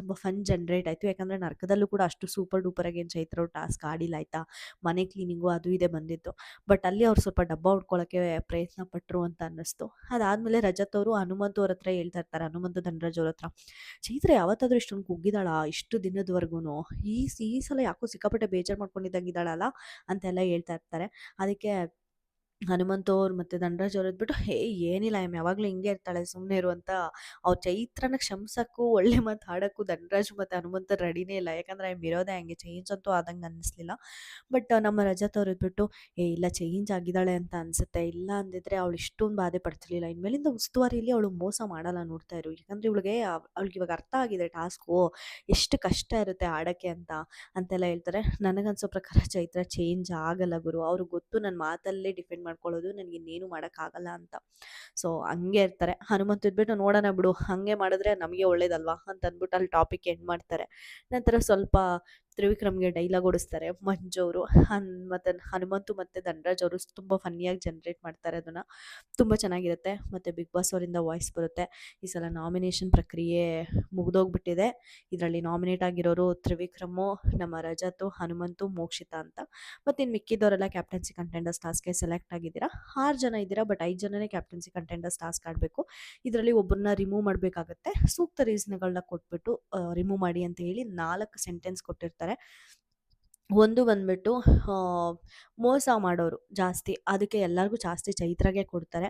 ತುಂಬ ಫನ್ ಜನ್ರೇಟ್ ಆಯಿತು. ಯಾಕಂದರೆ ನರ್ಕದಲ್ಲೂ ಕೂಡ ಅಷ್ಟು ಸೂಪರ್ ಡೂಪರಾಗಿ ಏನು ಚೈತ್ರ ಅವ್ರು ಟಾಸ್ಕ್ ಆಡಿಲ್ಲ ಆಯಿತಾ, ಮನೆ ಕ್ಲೀನಿಂಗು ಅದು ಇದೆ ಬಂದಿತ್ತು, ಬಟ್ ಅಲ್ಲಿ ಅವ್ರು ಸ್ವಲ್ಪ ಡಬ್ಬ ಹೊಡ್ಕೊಳ್ಳೋಕ್ಕೆ ಪ್ರಯತ್ನ ಪಟ್ಟರು ಅಂತ ಅನ್ನಿಸ್ತು. ಅದಾದಮೇಲೆ ರಜತ್ ಅವರು ಹನುಮಂತು ಅವ್ರ ಹತ್ರ ಹೇಳ್ತಾ ಇರ್ತಾರೆ, ಹನುಮಂತು ಧನರಾಜ್ ಅವ್ರ ಹತ್ರ, ಚೈತ್ರ ಯಾವತ್ತಾದರೂ ಇಷ್ಟೊಂದು ಕುಗ್ಗಿದಾಳ ಇಷ್ಟು ದಿನದವರೆಗೂ, ಈ ಸಲ ಯಾಕೋ ಸಿಕ್ಕಾಪಟ್ಟೆ ಬೇಜಾರು ಮಾಡ್ಕೊಂಡಿದ್ದಾಗಿದ್ದಾಳಲ್ಲ ಅಂತೆಲ್ಲ ಹೇಳ್ತಾ ಇರ್ತಾರೆ. ಅದಕ್ಕೆ ಹನುಮಂತು ಅವ್ರು ಮತ್ತು ಧನರಾಜ್ ಅವ್ರು ಇದ್ಬಿಟ್ಟು, ಹೇ ಏನಿಲ್ಲ ಎಮ್ ಯಾವಾಗಲೂ ಹಿಂಗೆ ಇರ್ತಾಳೆ ಸುಮ್ಮನೆ ಇರು ಅಂತ ಅವ್ರ ಚೈತ್ರನ ಕ್ಷಮಿಸೋಕ್ಕೂ ಒಳ್ಳೆ ಮಾತು ಆಡೋಕ್ಕೂ ಧನರಾಜ್ ಮತ್ತು ಹನುಮಂತ ರೆಡಿನೇ ಇಲ್ಲ. ಯಾಕಂದರೆ ಐಮ್ ಇರೋದೇ ಹಂಗೆ, ಚೇಂಜ್ ಅಂತೂ ಆದಂಗೆ ಅನ್ನಿಸ್ಲಿಲ್ಲ. ಬಟ್ ನಮ್ಮ ರಜತ್ ಅವ್ರು ಇದ್ಬಿಟ್ಟು, ಏ ಇಲ್ಲ ಚೇಂಜ್ ಆಗಿದ್ದಾಳೆ ಅಂತ ಅನಿಸುತ್ತೆ, ಇಲ್ಲ ಅಂದಿದ್ರೆ ಅವಳು ಇಷ್ಟೊಂದು ಬಾಧೆ ಪಡ್ತಿರ್ಲಿಲ್ಲ, ಇನ್ಮೇಲಿಂದ ಉಸ್ತುವಾರಿಯಲ್ಲಿ ಅವಳು ಮೋಸ ಮಾಡಲ್ಲ ನೋಡ್ತಾ ಇರು, ಯಾಕಂದರೆ ಅವಳಿಗೆ ಇವಾಗ ಅರ್ಥ ಆಗಿದೆ ಟಾಸ್ಕು ಎಷ್ಟು ಕಷ್ಟ ಇರುತ್ತೆ ಆಡೋಕ್ಕೆ ಅಂತೆಲ್ಲ ಹೇಳ್ತಾರೆ. ನನಗನ್ಸೋ ಪ್ರಕಾರ ಚೈತ್ರ ಚೇಂಜ್ ಆಗಲ್ಲ ಗುರು, ಅವ್ರಿಗೆ ಗೊತ್ತು ನನ್ನ ಮಾತಲ್ಲೇ ಡಿಫೆಂಡ್ ಮಾಡ್ಕೊಳ್ಳೋದು, ನನಗೆ ಇನ್ನೇನು ಮಾಡೋಕ್ಕಾಗಲ್ಲ ಅಂತ. ಸೊ ಹಂಗೆ ಇರ್ತಾರೆ. ಹನುಮಂತ ಇದ್ಬಿಟ್ಟು, ನೋಡೋಣ ಬಿಡು, ಹಾಗೆ ಮಾಡಿದ್ರೆ ನಮಗೆ ಒಳ್ಳೇದಲ್ವಾ ಅಂತ ಅಂದ್ಬಿಟ್ಟು ಅಲ್ಲಿ ಟಾಪಿಕ್ ಎಂಡ್ ಮಾಡ್ತಾರೆ. ನಂತರ ಸ್ವಲ್ಪ ತ್ರಿವಿಕ್ರಮ್ಗೆ ಡೈಲಾಗ್ ಓಡಿಸ್ತಾರೆ ಮಂಜು ಅವರು. ಮತ್ತು ಹನುಮಂತು ಮತ್ತು ಧನರಾಜ್ ಅವರು ತುಂಬ ಫನ್ನಿಯಾಗಿ ಜನ್ರೇಟ್ ಮಾಡ್ತಾರೆ ಅದನ್ನು, ತುಂಬ ಚೆನ್ನಾಗಿರುತ್ತೆ. ಮತ್ತು ಬಿಗ್ ಬಾಸ್ ಅವರಿಂದ ವಾಯ್ಸ್ ಬರುತ್ತೆ, ಈ ಸಲ ನಾಮಿನೇಷನ್ ಪ್ರಕ್ರಿಯೆ ಮುಗಿದೋಗ್ಬಿಟ್ಟಿದೆ, ಇದರಲ್ಲಿ ನಾಮಿನೇಟ್ ಆಗಿರೋರು ತ್ರಿವಿಕ್ರಮು, ನಮ್ಮ ರಜತು, ಹನುಮಂತು, ಮೋಕ್ಷಿತ ಅಂತ. ಮತ್ತು ಇನ್ನು ಮಿಕ್ಕಿದವರೆಲ್ಲ ಕ್ಯಾಪ್ಟನ್ಸಿ ಕಂಟೆಂಡರ್ಸ್ ಟಾಸ್ಕ್ಗೆ ಸೆಲೆಕ್ಟ್ ಆಗಿದ್ದೀರಾ. 6 ಜನ ಇದ್ದೀರಾ, ಬಟ್ 5 ಜನನೇ ಕ್ಯಾಪ್ಟನ್ಸಿ ಕಂಟೆಂಡರ್ಸ್ ಟಾಸ್ಕ್ ಆಡಬೇಕು. ಇದರಲ್ಲಿ ಒಬ್ಬರನ್ನ ರಿಮೂವ್ ಮಾಡಬೇಕಾಗತ್ತೆ. ಸೂಕ್ತ ರೀಸನ್ಗಳನ್ನ ಕೊಟ್ಬಿಟ್ಟು ರಿಮೂವ್ ಮಾಡಿ ಅಂತ ಹೇಳಿ 4 ಸೆಂಟೆನ್ಸ್ ಕೊಟ್ಟಿರ್ತಾರೆ. ಒಂದು ಬಂದ್ಬಿಟ್ಟು ಮೋಸ ಮಾಡೋರು ಜಾಸ್ತಿ, ಅದಕ್ಕೆ ಎಲ್ಲರಿಗೂ ಜಾಸ್ತಿ ಚೈತ್ರಾಗೆ ಕೊಡ್ತಾರೆ.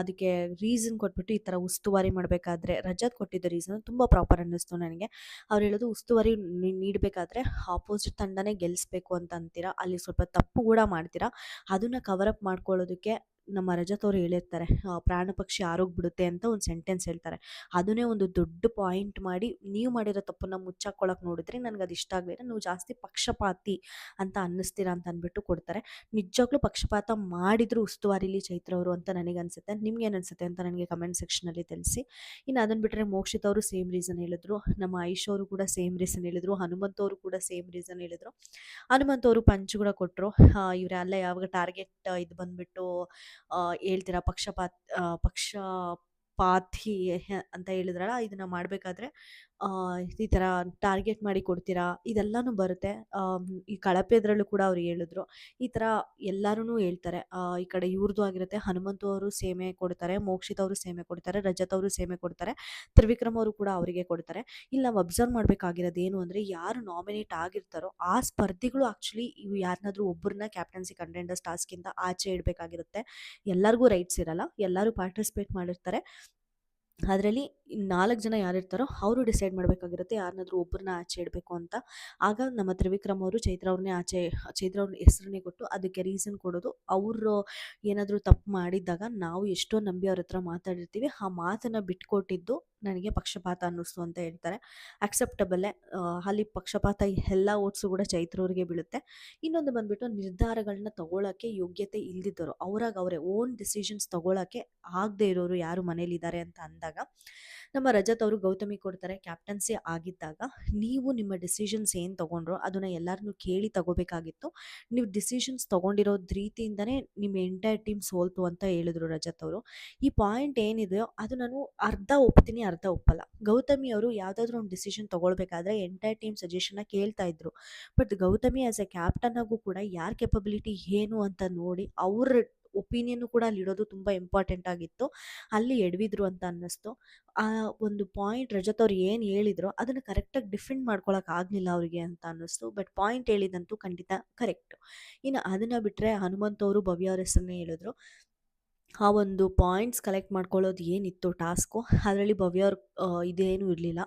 ಅದಕ್ಕೆ ರೀಸನ್ ಕೊಟ್ಬಿಟ್ಟು, ಈ ಥರ ಉಸ್ತುವಾರಿ ಮಾಡಬೇಕಾದ್ರೆ ರಜತ್ ಕೊಟ್ಟಿದ್ದ ರೀಸನ್ ತುಂಬ ಪ್ರಾಪರ್ ಅನ್ನಿಸ್ತು ನನಗೆ. ಅವ್ರು ಹೇಳೋದು, ಉಸ್ತುವಾರಿ ನೀಡಬೇಕಾದ್ರೆ ಆಪೋಸಿಟ್ ತಂಡನೇ ಗೆಲ್ಲಿಸ್ಬೇಕು ಅಂತ ಅಂತೀರಾ, ಅಲ್ಲಿ ಸ್ವಲ್ಪ ತಪ್ಪು ಕೂಡ ಮಾಡ್ತೀರಾ, ಅದನ್ನು ಕವರಪ್ ಮಾಡ್ಕೊಳ್ಳೋದಕ್ಕೆ ನಮ್ಮ ರಜತ್ ಅವ್ರು ಹೇಳಿರ್ತಾರೆ, ಪ್ರಾಣ ಪಕ್ಷಿ ಆರೋಗ್ಬಿಡುತ್ತೆ ಅಂತ ಒಂದು ಸೆಂಟೆನ್ಸ್ ಹೇಳ್ತಾರೆ. ಅದನ್ನೇ ಒಂದು ದೊಡ್ಡ ಪಾಯಿಂಟ್ ಮಾಡಿ ನೀವು ಮಾಡಿರೋ ತಪ್ಪನ್ನು ಮುಚ್ಚಾಕ್ಕೊಳಕ್ಕೆ ನೋಡಿದ್ರೆ ನನಗೆ ಅದು ಇಷ್ಟ ಆಗಲಿಲ್ಲ, ನೀವು ಜಾಸ್ತಿ ಪಕ್ಷಪಾತಿ ಅಂತ ಅನ್ನಿಸ್ತೀರಾ ಅಂತ ಅಂದ್ಬಿಟ್ಟು ಕೊಡ್ತಾರೆ. ನಿಜವಾಗ್ಲೂ ಪಕ್ಷಪಾತ ಮಾಡಿದ್ರು ಉಸ್ತುವಾರಿಲಿ ಚೈತ್ರ ಅವರು ಅಂತ ನನಗೆ ಅನಿಸುತ್ತೆ. ನಿಮ್ಗೇನು ಅನಿಸುತ್ತೆ ಅಂತ ನನಗೆ ಕಮೆಂಟ್ ಸೆಕ್ಷನಲ್ಲಿ ತಿಳಿಸಿ. ಇನ್ನು ಅದನ್ನು ಬಿಟ್ಟರೆ ಮೋಕ್ಷಿತ್ ಅವರು ಸೇಮ್ ರೀಸನ್ ಹೇಳಿದ್ರು, ನಮ್ಮ ಐಶ್ ಅವರು ಕೂಡ ಸೇಮ್ ರೀಸನ್ ಹೇಳಿದ್ರು, ಹನುಮಂತ್ ಅವರು ಕೂಡ ಸೇಮ್ ರೀಸನ್ ಹೇಳಿದ್ರು. ಹನುಮಂತ್ ಅವರು ಪಂಚ್ ಕೂಡ ಕೊಟ್ಟರು, ಇವರೆಲ್ಲ ಯಾವಾಗ ಟಾರ್ಗೆಟ್ ಇದು ಬಂದುಬಿಟ್ಟು ಹೇಳ್ತೀರಾ ಪಕ್ಷಪಾತಿ ಅಂತ ಹೇಳಿದ್ರಲ್ಲ, ಇದನ್ನು ಮಾಡಬೇಕಾದ್ರೆ ಈ ಥರ ಟಾರ್ಗೆಟ್ ಮಾಡಿ ಕೊಡ್ತೀರಾ? ಇದೆಲ್ಲನೂ ಬರುತ್ತೆ. ಈ ಕಳಪೆದ್ರಲ್ಲೂ ಕೂಡ ಅವ್ರು ಹೇಳಿದ್ರು. ಈ ಥರ ಎಲ್ಲಾರೂ ಹೇಳ್ತಾರೆ. ಈ ಕಡೆ ಇವ್ರದ್ದು ಆಗಿರುತ್ತೆ, ಹನುಮಂತು ಅವರು ಸೇಮೆ ಕೊಡ್ತಾರೆ, ಮೋಕ್ಷಿತ್ ಅವರು ಸೇಮೆ ಕೊಡ್ತಾರೆ, ರಜತ್ ಅವರು ಸೇಮೆ ಕೊಡ್ತಾರೆ, ತ್ರಿವಿಕ್ರಮ್ ಅವರು ಕೂಡ ಅವರಿಗೆ ಕೊಡ್ತಾರೆ. ಇಲ್ಲಿ ನಾವು ಅಬ್ಸರ್ವ್ ಮಾಡಬೇಕಾಗಿರೋದು ಏನು ಅಂದರೆ, ಯಾರು ನಾಮಿನೇಟ್ ಆಗಿರ್ತಾರೋ ಆ ಸ್ಪರ್ಧಿಗಳು ಆ್ಯಕ್ಚುಲಿ ಇವು ಯಾರನ್ನಾದ್ರೂ ಒಬ್ಬರನ್ನ ಕ್ಯಾಪ್ಟನ್ಸಿ ಕಂಟೆಂಡರ್ಸ್ ಟಾಸ್ಕಿಂದ ಆಚೆ ಇಡಬೇಕಾಗಿರುತ್ತೆ. ಎಲ್ಲರಿಗೂ ರೈಟ್ಸ್ ಇರಲ್ಲ, ಎಲ್ಲರೂ ಪಾರ್ಟಿಸಿಪೇಟ್ ಮಾಡಿರ್ತಾರೆ. ಅದರಲ್ಲಿ 4 ಜನ ಯಾರಿರ್ತಾರೋ ಅವರು ಡಿಸೈಡ್ ಮಾಡಬೇಕಾಗಿರುತ್ತೆ ಯಾರನ್ನಾದ್ರೂ ಒಬ್ಬರನ್ನ ಆಚೆ ಇಡಬೇಕು ಅಂತ. ಆಗ ನಮ್ಮ ತ್ರಿವಿಕ್ರಮ್ ಅವರು ಚೈತ್ರ ಅವ್ರ ಹೆಸರನ್ನೇ ಕೊಟ್ಟು ಅದಕ್ಕೆ ರೀಸನ್ ಕೊಡೋದು. ಅವರು ಏನಾದರೂ ತಪ್ಪು ಮಾಡಿದ್ದಾಗ ನಾವು ಎಷ್ಟೋ ನಂಬಿ ಅವ್ರ ಹತ್ರ ಮಾತಾಡಿರ್ತೀವಿ, ಆ ಮಾತನ್ನು ಬಿಟ್ಕೊಟ್ಟಿದ್ದು ನನಗೆ ಪಕ್ಷಪಾತ ಅನ್ನಿಸ್ತು ಅಂತ ಹೇಳ್ತಾರೆ. ಅಕ್ಸೆಪ್ಟಬಲ್ಲೇ. ಅಲ್ಲಿ ಪಕ್ಷಪಾತ ಎಲ್ಲ ಓಟ್ಸು ಕೂಡ ಚೈತ್ರ ಅವ್ರಿಗೆ ಬೀಳುತ್ತೆ. ಇನ್ನೊಂದು ಬಂದ್ಬಿಟ್ಟು ನಿರ್ಧಾರಗಳನ್ನ ತಗೊಳ್ಳೋಕ್ಕೆ ಯೋಗ್ಯತೆ ಇಲ್ದಿದ್ದವರು, ಅವರೇ ಓನ್ ಡಿಸಿಷನ್ಸ್ ತಗೊಳ್ಳೋಕ್ಕೆ ಆಗದೆ ಇರೋರು ಯಾರು ಮನೇಲಿದ್ದಾರೆ ಅಂತ ಅಂದಾಗ ನಮ್ಮ ರಜತ್ ಅವರು ಗೌತಮಿ ಕೊಡ್ತಾರೆ. ಕ್ಯಾಪ್ಟನ್ಸಿ ಆಗಿದ್ದಾಗ ನೀವು ನಿಮ್ಮ ಡಿಸಿಷನ್ಸ್ ಏನು ತಗೊಂಡ್ರೋ ಅದನ್ನ ಎಲ್ಲರನ್ನೂ ಕೇಳಿ ತಗೋಬೇಕಾಗಿತ್ತು. ನೀವು ಡಿಸಿಷನ್ಸ್ ತಗೊಂಡಿರೋದ್ ರೀತಿಯಿಂದನೇ ನಿಮ್ಮ ಎಂಟೈರ್ ಟೀಮ್ ಸೋಲ್ತು ಅಂತ ಹೇಳಿದ್ರು ರಜತ್ ಅವರು. ಈ ಪಾಯಿಂಟ್ ಏನಿದೆಯೋ ಅದು ನಾನು ಅರ್ಧ ಒಪ್ತೀನಿ, ಅರ್ಧ ಒಪ್ಪಲ್ಲ. ಗೌತಮಿ ಅವರು ಯಾವುದಾದ್ರೂ ಒಂದು ಡಿಸಿಷನ್ ತಗೊಳ್ಬೇಕಾದ್ರೆ ಎಂಟೈರ್ ಟೀಮ್ ಸಜೆಷನ್ನ ಕೇಳ್ತಾ ಇದ್ರು. But Gautami as a captain ಆಗೂ ಕೂಡ ಯಾರ ಕೆಪಬಿಲಿಟಿ ಏನು ಅಂತ ನೋಡಿ ಅವ್ರ ಒಪಿನಿಯನ್ನು ಕೂಡ ಅಲ್ಲಿಡೋದು ತುಂಬ ಇಂಪಾರ್ಟೆಂಟ್ ಆಗಿತ್ತು. ಅಲ್ಲಿ ಎಡವಿದ್ರು ಅಂತ ಅನ್ನಿಸ್ತು. ಆ ಒಂದು ಪಾಯಿಂಟ್ ರಜತ್ ಅವ್ರು ಏನು ಹೇಳಿದ್ರೋ ಅದನ್ನು ಕರೆಕ್ಟಾಗಿ ಡಿಫೆಂಡ್ ಮಾಡ್ಕೊಳಕ್ಕೆ ಆಗಲಿಲ್ಲ ಅವರಿಗೆ ಅಂತ ಅನ್ನಿಸ್ತು. ಬಟ್ ಪಾಯಿಂಟ್ ಹೇಳಿದಂತೂ ಖಂಡಿತ ಕರೆಕ್ಟು. ಇನ್ನು ಅದನ್ನು ಬಿಟ್ಟರೆ ಹನುಮಂತ್ ಅವರು ಭವ್ಯ ಅವ್ರ ಹೆಸರನ್ನೇ ಹೇಳಿದ್ರು. ಆ ಒಂದು ಪಾಯಿಂಟ್ಸ್ ಕಲೆಕ್ಟ್ ಮಾಡ್ಕೊಳ್ಳೋದು ಏನಿತ್ತು ಟಾಸ್ಕು, ಅದರಲ್ಲಿ ಭವ್ಯ ಅವ್ರ ಇದೇನೂ ಇರಲಿಲ್ಲ,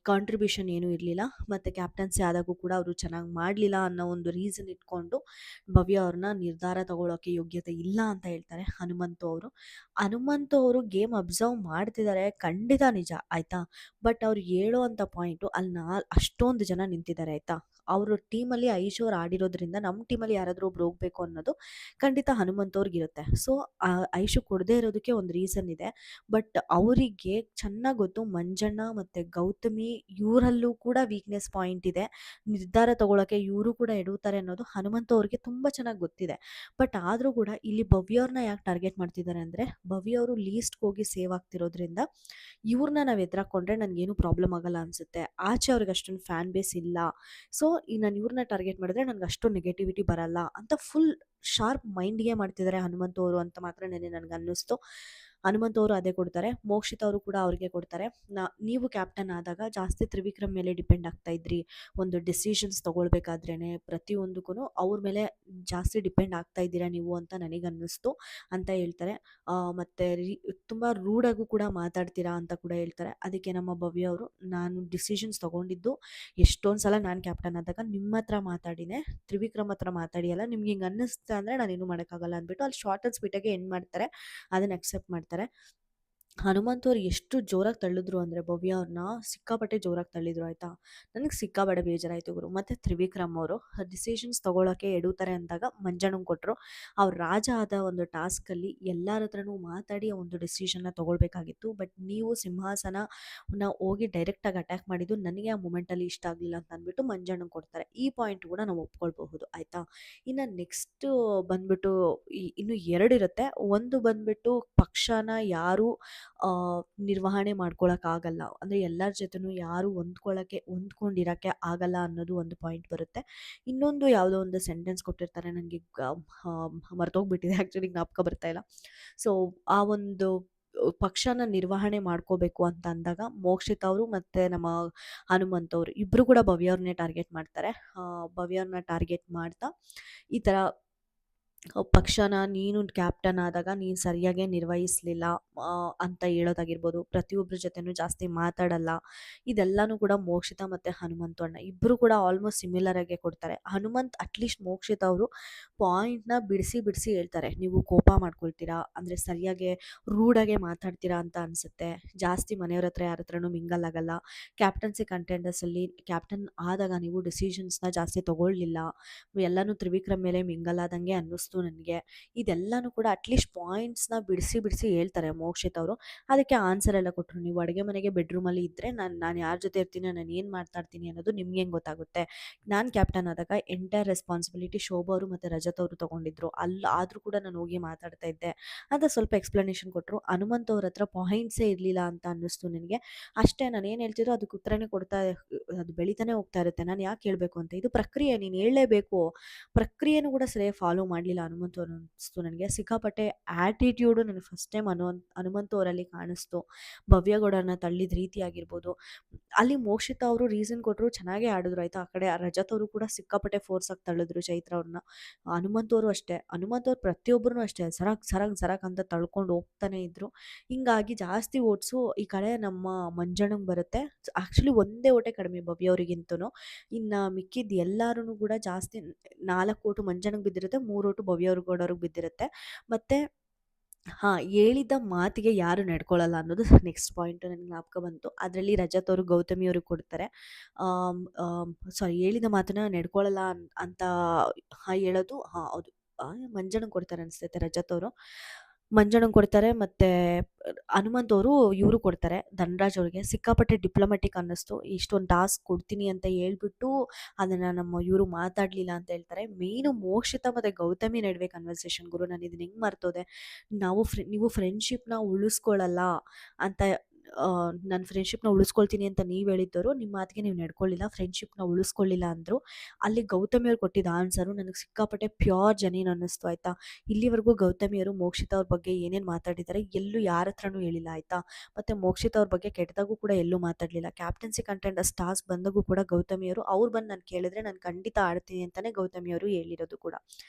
ಕಾಂಟ್ರಿಬ್ಯೂಷನ್ ಏನೂ ಇರಲಿಲ್ಲ. ಮತ್ತು ಕ್ಯಾಪ್ಟನ್ಸಿ ಆದಾಗೂ ಕೂಡ ಅವರು ಚೆನ್ನಾಗಿ ಮಾಡಲಿಲ್ಲ ಅನ್ನೋ ಒಂದು ರೀಸನ್ ಇಟ್ಕೊಂಡು ಭವ್ಯ ಅವ್ರನ್ನ ನಿರ್ಧಾರ ತಗೊಳ್ಳೋಕ್ಕೆ ಯೋಗ್ಯತೆ ಇಲ್ಲ ಅಂತ ಹೇಳ್ತಾರೆ ಹನುಮಂತು ಅವರು ಗೇಮ್ ಅಬ್ಸರ್ವ್ ಮಾಡ್ತಿದ್ದಾರೆ, ಖಂಡಿತ ನಿಜ ಆಯಿತಾ. ಬಟ್ ಅವ್ರು ಹೇಳೋ ಅಂಥ ಪಾಯಿಂಟು ಅಲ್ಲಿ ಅಷ್ಟೊಂದು ಜನ ನಿಂತಿದ್ದಾರೆ ಆಯಿತಾ. ಅವರು ಟೀಮಲ್ಲಿ ಐಶು ಅವ್ರು ಆಡಿರೋದ್ರಿಂದ ನಮ್ಮ ಟೀಮಲ್ಲಿ ಯಾರಾದರೂ ಒಬ್ರು ಹೋಗಬೇಕು ಅನ್ನೋದು ಖಂಡಿತ ಹನುಮಂತವ್ರಿಗಿರುತ್ತೆ. ಸೊ ಐಶು ಕೊಡದೇ ಇರೋದಕ್ಕೆ ಒಂದು ರೀಸನ್ ಇದೆ. ಬಟ್ ಅವರಿಗೆ ಚೆನ್ನಾಗಿ ಗೊತ್ತು ಮಂಜಣ್ಣ ಮತ್ತು ಗೌತಮಿ ಇವರಲ್ಲೂ ಕೂಡ ವೀಕ್ನೆಸ್ ಪಾಯಿಂಟ್ ಇದೆ, ನಿರ್ಧಾರ ತಗೊಳ್ಳೋಕ್ಕೆ ಇವರು ಕೂಡ ಎಡುತ್ತಾರೆ ಅನ್ನೋದು ಹನುಮಂತ ಅವ್ರಿಗೆ ತುಂಬ ಚೆನ್ನಾಗಿ ಗೊತ್ತಿದೆ. ಬಟ್ ಆದರೂ ಕೂಡ ಇಲ್ಲಿ ಭವ್ಯ ಅವ್ರನ್ನ ಯಾಕೆ ಟಾರ್ಗೆಟ್ ಮಾಡ್ತಿದ್ದಾರೆ ಅಂದರೆ, ಭವ್ಯ ಅವರು ಲೀಸ್ಟ್ಗೆ ಹೋಗಿ ಸೇವ್ ಆಗ್ತಿರೋದ್ರಿಂದ ಇವ್ರನ್ನ ನಾವು ಎದುರಾಕೊಂಡ್ರೆ ನನಗೇನು ಪ್ರಾಬ್ಲಮ್ ಆಗಲ್ಲ ಅನಿಸುತ್ತೆ. ಆಚೆ ಅವ್ರಿಗೆ ಅಷ್ಟೊಂದು ಫ್ಯಾನ್ ಬೇಸ್ ಇಲ್ಲ. ಸೊ ಈ ನಾನು ಇವ್ರನ್ನ ಟಾರ್ಗೆಟ್ ಮಾಡಿದ್ರೆ ನನಗೆ ಅಷ್ಟು ನೆಗೆಟಿವಿಟಿ ಬರಲ್ಲ ಅಂತ ಫುಲ್ ಶಾರ್ಪ್ ಮೈಂಡ್ಗೆ ಮಾಡ್ತಿದ್ದಾರೆ ಹನುಮಂತ ಅವರು ಅಂತ ಮಾತ್ರ ನನಗೆ ಅನ್ನಿಸ್ತು. ಹನುಮಂತ ಅವರು ಅದೇ ಕೊಡ್ತಾರೆ. ಮೋಕ್ಷಿತ್ ಅವರು ಕೂಡ ಅವ್ರಿಗೆ ಕೊಡ್ತಾರೆ. ನೀವು ಕ್ಯಾಪ್ಟನ್ ಆದಾಗ ಜಾಸ್ತಿ ತ್ರಿವಿಕ್ರಮ್ ಮೇಲೆ ಡಿಪೆಂಡ್ ಆಗ್ತಾ ಇದ್ರಿ, ಒಂದು ಡಿಸಿಷನ್ಸ್ ತೊಗೊಳ್ಬೇಕಾದ್ರೇ ಪ್ರತಿಯೊಂದಕ್ಕೂ ಅವ್ರ ಮೇಲೆ ಜಾಸ್ತಿ ಡಿಪೆಂಡ್ ಆಗ್ತಾ ಇದ್ದೀರಾ ನೀವು ಅಂತ ನನಗನ್ನಿಸ್ತು ಅಂತ ಹೇಳ್ತಾರೆ. ಮತ್ತು ತುಂಬ ರೂಡಾಗೂ ಕೂಡ ಮಾತಾಡ್ತೀರಾ ಅಂತ ಕೂಡ ಹೇಳ್ತಾರೆ. ಅದಕ್ಕೆ ನಮ್ಮ ಭವ್ಯ ಅವರು, ನಾನು ಡಿಸಿಷನ್ಸ್ ತೊಗೊಂಡಿದ್ದು ಎಷ್ಟೊಂದು ಸಲ ನಾನು ಕ್ಯಾಪ್ಟನ್ ಆದಾಗ ನಿಮ್ಮ ಹತ್ರ ಮಾತಾಡಿನೇ, ತ್ರಿವಿಕ್ರಮ್ ಹತ್ರ ಮಾತಾಡಿಯಲ್ಲ, ನಿಮ್ಗೆ ಹಿಂಗೆ ಅನ್ನಿಸ್ತಾ ಅಂದರೆ ನಾನೇನು ಮಾಡೋಕ್ಕಾಗಲ್ಲ ಅಂದ್ಬಿಟ್ಟು ಅಲ್ಲಿ ಶಾರ್ಟ್ ಆ್ಯಂಡ್ ಸ್ವೀಟಾಗಿ ಎಂಡ್ ಮಾಡ್ತಾರೆ. ಅದನ್ನು ಅಕ್ಸೆಪ್ಟ್ ಮಾಡ್ತಾರೆ. ಹನುಮಂತ್ ಅವ್ರು ಎಷ್ಟು ಜೋರಾಗಿ ತಳ್ಳಿದ್ರು ಅಂದರೆ ಭವ್ಯ ಅವ್ರನ್ನ ಸಿಕ್ಕಾಪಟ್ಟೆ ಜೋರಾಗಿ ತಳ್ಳಿದ್ರು ಆಯಿತಾ. ನನಗೆ ಸಿಕ್ಕಾಪಟ್ಟೆ ಬೇಜಾರಾಯಿತು ಗುರು. ಮತ್ತು ತ್ರಿವಿಕ್ರಮ್ ಅವರು ಡಿಸಿಷನ್ಸ್ ತೊಗೊಳಕ್ಕೆ ಎಡುತ್ತಾರೆ ಅಂದಾಗ ಮಂಜಣ್ಣಂಗೆ ಕೊಟ್ಟರು. ಅವ್ರು ರಾಜ ಆದ ಒಂದು ಟಾಸ್ಕಲ್ಲಿ ಎಲ್ಲರ ಹತ್ರನೂ ಮಾತಾಡಿ ಆ ಒಂದು ಡಿಸಿಷನ್ನ ತೊಗೊಳ್ಬೇಕಾಗಿತ್ತು. ಬಟ್ ನೀವು ಸಿಂಹಾಸನನ ಹೋಗಿ ಡೈರೆಕ್ಟಾಗಿ ಅಟ್ಯಾಕ್ ಮಾಡಿದ್ದು ನನಗೆ ಆ ಮೂಮೆಂಟಲ್ಲಿ ಇಷ್ಟ ಆಗಲಿಲ್ಲ ಅಂತ ಅಂದ್ಬಿಟ್ಟು ಮಂಜಣ್ಣಂಗೆ ಕೊಡ್ತಾರೆ. ಈ ಪಾಯಿಂಟ್ ಕೂಡ ನಾವು ಒಪ್ಕೊಳ್ಬಹುದು ಆಯಿತಾ. ಇನ್ನು ನೆಕ್ಸ್ಟು ಬಂದ್ಬಿಟ್ಟು ಇನ್ನು 2 ಇರುತ್ತೆ. ಒಂದು ಬಂದ್ಬಿಟ್ಟು ಪಕ್ಷನ ಯಾರು ನಿರ್ವಹಣೆ ಮಾಡ್ಕೊಳಕ್ಕಾಗಲ್ಲ, ಅಂದರೆ ಎಲ್ಲರ ಜೊತೆನೂ ಯಾರು ಹೊಂದ್ಕೊಂಡಿರೋಕ್ಕೆ ಆಗಲ್ಲ ಅನ್ನೋದು ಒಂದು ಪಾಯಿಂಟ್ ಬರುತ್ತೆ. ಇನ್ನೊಂದು ಯಾವುದೋ ಒಂದು ಸೆಂಟೆನ್ಸ್ ಕೊಟ್ಟಿರ್ತಾರೆ, ನನಗೆ ಮರ್ತೋಗ್ಬಿಟ್ಟಿದೆ ಆ್ಯಕ್ಚುಲಿ, ಜ್ಞಾಪಕ ಬರ್ತಾ ಇಲ್ಲ. ಸೊ ಆ ಒಂದು ಪಕ್ಷನ ನಿರ್ವಹಣೆ ಮಾಡ್ಕೋಬೇಕು ಅಂತ ಅಂದಾಗ ಮೋಕ್ಷಿತ್ ಅವರು ಮತ್ತು ನಮ್ಮ ಹನುಮಂತ್ ಅವರು ಇಬ್ಬರು ಕೂಡ ಭವ್ಯ ಅವ್ರನ್ನೇ ಟಾರ್ಗೆಟ್ ಮಾಡ್ತಾರೆ. ಭವ್ಯ ಅವ್ರನ್ನ ಟಾರ್ಗೆಟ್ ಮಾಡ್ತಾ ಈ ಥರ ಪಕ್ಷನ ನೀನು ಕ್ಯಾಪ್ಟನ್ ಆದಾಗ ನೀನು ಸರಿಯಾಗೇ ನಿರ್ವಹಿಸಲಿಲ್ಲ ಅಂತ ಹೇಳೋದಾಗಿರ್ಬೋದು. ಪ್ರತಿಯೊಬ್ಬರ ಜೊತೆನೂ ಜಾಸ್ತಿ ಮಾತಾಡಲ್ಲ. ಇದೆಲ್ಲನೂ ಕೂಡ ಮೋಕ್ಷಿತ ಮತ್ತು ಹನುಮಂತು ಅಣ್ಣ ಇಬ್ಬರು ಕೂಡ ಆಲ್ಮೋಸ್ಟ್ ಸಿಮಿಲರ್ ಆಗೇ ಕೊಡ್ತಾರೆ. ಹನುಮಂತ್ ಅಟ್ಲೀಸ್ಟ್ ಮೋಕ್ಷಿತ ಅವರು ಪಾಯಿಂಟ್ನ ಬಿಡಿಸಿ ಹೇಳ್ತಾರೆ, ನೀವು ಕೋಪ ಮಾಡ್ಕೊಳ್ತೀರಾ, ಅಂದರೆ ಸರಿಯಾಗಿ ರೂಡಾಗೆ ಮಾತಾಡ್ತೀರಾ ಅಂತ ಅನಿಸುತ್ತೆ, ಜಾಸ್ತಿ ಮನೆಯವ್ರ ಹತ್ರ ಯಾರ ಹತ್ರನೂ ಮಿಂಗಲ್ ಆಗಲ್ಲ, ಕ್ಯಾಪ್ಟನ್ಸಿ ಕಂಟೆಂಡರ್ಸಲ್ಲಿ ಕ್ಯಾಪ್ಟನ್ ಆದಾಗ ನೀವು ಡಿಸಿಷನ್ಸ್ನ ಜಾಸ್ತಿ ತೊಗೊಳ್ಳಿಲ್ಲ, ಎಲ್ಲನೂ ತ್ರಿವಿಕ್ರಮ್ ಮೇಲೆ ಮಿಂಗಲ್ ಆದಂಗೆ ಅನ್ನಿಸ್ತು ಅನ್ನಿಸ್ತು ನನಗೆ. ಇದೆಲ್ಲನೂ ಕೂಡ ಅಟ್ಲೀಸ್ಟ್ ಪಾಯಿಂಟ್ಸ್‌ನ ಬಿಡಿಸಿ ಬಿಡಿಸಿ ಹೇಳ್ತಾರೆ ಮೋಕ್ಷಿತ್ ಅವರು. ಅದಕ್ಕೆ ಆನ್ಸರ್ ಎಲ್ಲ ಕೊಟ್ಟರು. ನೀವು ಅಡುಗೆ ಮನೆಗೆ ಬೆಡ್‌ರೂಮಲ್ಲಿ ಇದ್ದರೆ ನಾನು ಯಾರ ಜೊತೆ ಇರ್ತೀನಿ, ನಾನು ಏನು ಮಾತಾಡ್ತೀನಿ ಅನ್ನೋದು ನಿಮ್ಗೆ ಹೆಂಗೆ ಗೊತ್ತಾಗುತ್ತೆ. ನಾನು ಕ್ಯಾಪ್ಟನ್ ಆದಾಗ ಎಂಟೈರ್ ರೆಸ್ಪಾನ್ಸಿಬಿಲಿಟಿ ಶೋಭಾ ಅವರು ಮತ್ತು ರಜತ್ ಅವರು ತೊಗೊಂಡಿದ್ರು. ಆದರೂ ಕೂಡ ನಾನು ಹೋಗಿ ಮಾತಾಡ್ತಾ ಇದ್ದೆ ಅಂತ ಸ್ವಲ್ಪ ಎಕ್ಸ್ಪ್ಲನೇಷನ್ ಕೊಟ್ಟರು. ಹನುಮಂತ್ ಅವ್ರ ಹತ್ರ ಪಾಯಿಂಟ್ಸೇ ಇರಲಿಲ್ಲ ಅಂತ ಅನ್ನಿಸ್ತು ನನಗೆ. ಅಷ್ಟೇ, ನಾನು ಏನು ಹೇಳ್ತಿರೋ ಅದಕ್ಕೆ ಉತ್ತರನೇ ಕೊಡ್ತಾ ಅದು ಬೆಳೀತಾನೆ ಹೋಗ್ತಾ ಇರುತ್ತೆ. ನಾನು ಯಾಕೆ ಹೇಳಬೇಕು ಅಂತ. ಇದು ಪ್ರಕ್ರಿಯೆ, ನೀನು ಹೇಳಲೇಬೇಕು. ಪ್ರಕ್ರಿಯೆನೂ ಕೂಡ ಸರಿಯಾಗಿ ಫಾಲೋ ಮಾಡಲಿಲ್ಲ ಹನುಮಂತ್ ಅವರು ಅನಿಸ್ತು ನನಗೆ. ಸಿಕ್ಕಾಪಟ್ಟೆ ಆ್ಯಟಿಟ್ಯೂಡು ನನಗೆ ಫಸ್ಟ್ ಟೈಮ್ ಹನುಮಂತು ಅವರಲ್ಲಿ ಕಾಣಿಸ್ತು. ಭವ್ಯಗೌಡರನ್ನ ತಳ್ಳಿದ ರೀತಿ ಆಗಿರ್ಬೋದು. ಅಲ್ಲಿ ಮೋಕ್ಷಿತಾ ಅವರು ರೀಸನ್ ಕೊಟ್ಟರು, ಚೆನ್ನಾಗೇ ಆಡಿದ್ರು ಆಯಿತಾ. ಆ ಕಡೆ ರಜತ್ ಅವರು ಕೂಡ ಸಿಕ್ಕಾಪಟ್ಟೆ ಫೋರ್ಸಾಗಿ ತಳ್ಳಿದ್ರು ಚೈತ್ರ ಅವ್ರನ್ನ. ಹನುಮಂತ್ ಅವರು ಅಷ್ಟೇ, ಹನುಮಂತ್ ಅವ್ರು ಪ್ರತಿಯೊಬ್ಬರೂ ಅಷ್ಟೇ ಸರಕ್ ಸರಕ್ ಸರಕ್ ಅಂತ ತಳ್ಕೊಂಡು ಹೋಗ್ತಾನೆ ಇದ್ರು. ಹಿಂಗಾಗಿ ಜಾಸ್ತಿ ಓಟ್ಸು ಈ ಕಡೆ ನಮ್ಮ ಮಂಜಣ್ಣಂಗೆ ಬರುತ್ತೆ. ಆ್ಯಕ್ಚುಲಿ ಒಂದೇ ಓಟೇ ಕಡಿಮೆ ಭವ್ಯ ಅವರಿಗಿಂತೂ. ಇನ್ನು ಮಿಕ್ಕಿದ್ದು ಎಲ್ಲರೂ ಕೂಡ ಜಾಸ್ತಿ 4 ಓಟು ಮಂಜಣ್ಣಂಗೆ ಬಿದ್ದಿರುತ್ತೆ, 3 ಓಟು ಭವ್ಯ ಗೌಡವ್ರಿಗೆ ಬಿದ್ದಿರುತ್ತೆ. ಮತ್ತು ಹೇಳಿದ ಮಾತಿಗೆ ಯಾರು ನಡ್ಕೊಳ್ಳಲ್ಲ ಅನ್ನೋದು ನೆಕ್ಸ್ಟ್ ಪಾಯಿಂಟು ನನಗೆ ಜ್ಞಾಪಕ ಬಂತು. ಅದರಲ್ಲಿ ರಜತ್ ಅವರು ಗೌತಮಿ ಅವ್ರಿಗೆ ಕೊಡ್ತಾರೆ. ಸಾರಿ, ಹೇಳಿದ ಮಾತನ್ನ ನಡ್ಕೊಳ್ಳಲ್ಲ ಅಂತ ಹೇಳೋದು ಹೌದು. ಮಂಜಣ್ಣಂಗೆ ಕೊಡ್ತಾರೆ ಅನಿಸ್ತೈತೆ ರಜತ್ ಅವರು. ಮಂಜಣ್ಣಂಗೆ ಕೊಡ್ತಾರೆ ಮತ್ತು ಹನುಮಂತ್ ಅವರು ಇವರು ಕೊಡ್ತಾರೆ ಧನರಾಜ್ ಅವ್ರಿಗೆ. ಸಿಕ್ಕಾಪಟ್ಟೆ ಡಿಪ್ಲೊಮ್ಯಾಟಿಕ್ ಅನ್ನಿಸ್ತು. ಇಷ್ಟೊಂದು ಟಾಸ್ಕ್ ಕೊಡ್ತೀನಿ ಅಂತ ಹೇಳ್ಬಿಟ್ಟು ಅದನ್ನು ನಮ್ಮ ಇವರು ಮಾತಾಡಲಿಲ್ಲ ಅಂತ ಹೇಳ್ತಾರೆ. ಮೇಯ್ನು ಮೋಕ್ಷಿತಾ ಮತ್ತು ಗೌತಮಿ ನಡುವೆ ಕನ್ವರ್ಸೇಷನ್ ಗುರು. ನಾನು ಇದನ್ನ ಹೆಂಗೆ ಮರ್ತೋದೆ. ನೀವು ಫ್ರೆಂಡ್ಶಿಪ್ನ ಉಳಿಸ್ಕೊಳ್ಳಲ್ಲ ಅಂತ, ನನ್ನ ಫ್ರೆಂಡ್ಶಿಪ್ನ ಉಳಿಸ್ಕೊಳ್ತೀನಿ ಅಂತ ನೀವು ಹೇಳಿದ್ದವರು, ನಿಮ್ಮ ಮಾತಿಗೆ ನೀವು ನಡ್ಕೊಳ್ಳಿಲ್ಲ, ಫ್ರೆಂಡ್ಶಿಪ್ನ ಉಳಿಸ್ಕೊಳ್ಳಿಲ್ಲ ಅಂದರು. ಅಲ್ಲಿ ಗೌತಮಿಯವ್ರು ಕೊಟ್ಟಿದ್ದ ಆನ್ಸರು ನನಗೆ ಸಿಕ್ಕಾಪಟ್ಟೆ ಪ್ಯೂರ್ ಜೆನ್ಯೂನ್ ಅನ್ನಿಸ್ತು ಆಯಿತಾ. ಇಲ್ಲಿವರೆಗೂ ಗೌತಮಿಯವರು ಮೋಕ್ಷಿತಾ ಅವ್ರ ಬಗ್ಗೆ ಏನೇನು ಮಾತಾಡಿದ್ದಾರೆ ಎಲ್ಲೂ ಯಾರ ಹತ್ರನೂ ಹೇಳಿಲ್ಲ ಆಯಿತಾ. ಮತ್ತು ಮೋಕ್ಷಿತಾ ಅವ್ರ ಬಗ್ಗೆ ಕೆಟ್ಟದಾಗೂ ಕೂಡ ಎಲ್ಲೂ ಮಾತಾಡಲಿಲ್ಲ. ಕ್ಯಾಪ್ಟನ್ಸಿ ಕಂಟೆಂಡರ್ಸ್ ಟಾಸ್ಕ್ ಬಂದಾಗೂ ಕೂಡ ಗೌತಮಿಯವರು ಅವ್ರು ಬಂದು ನಾನು ಕೇಳಿದ್ರೆ ನಾನು ಖಂಡಿತ ಆಡ್ತೀನಿ ಅಂತಲೇ ಗೌತಮಿಯವರು ಹೇಳಿರೋದು ಕೂಡ.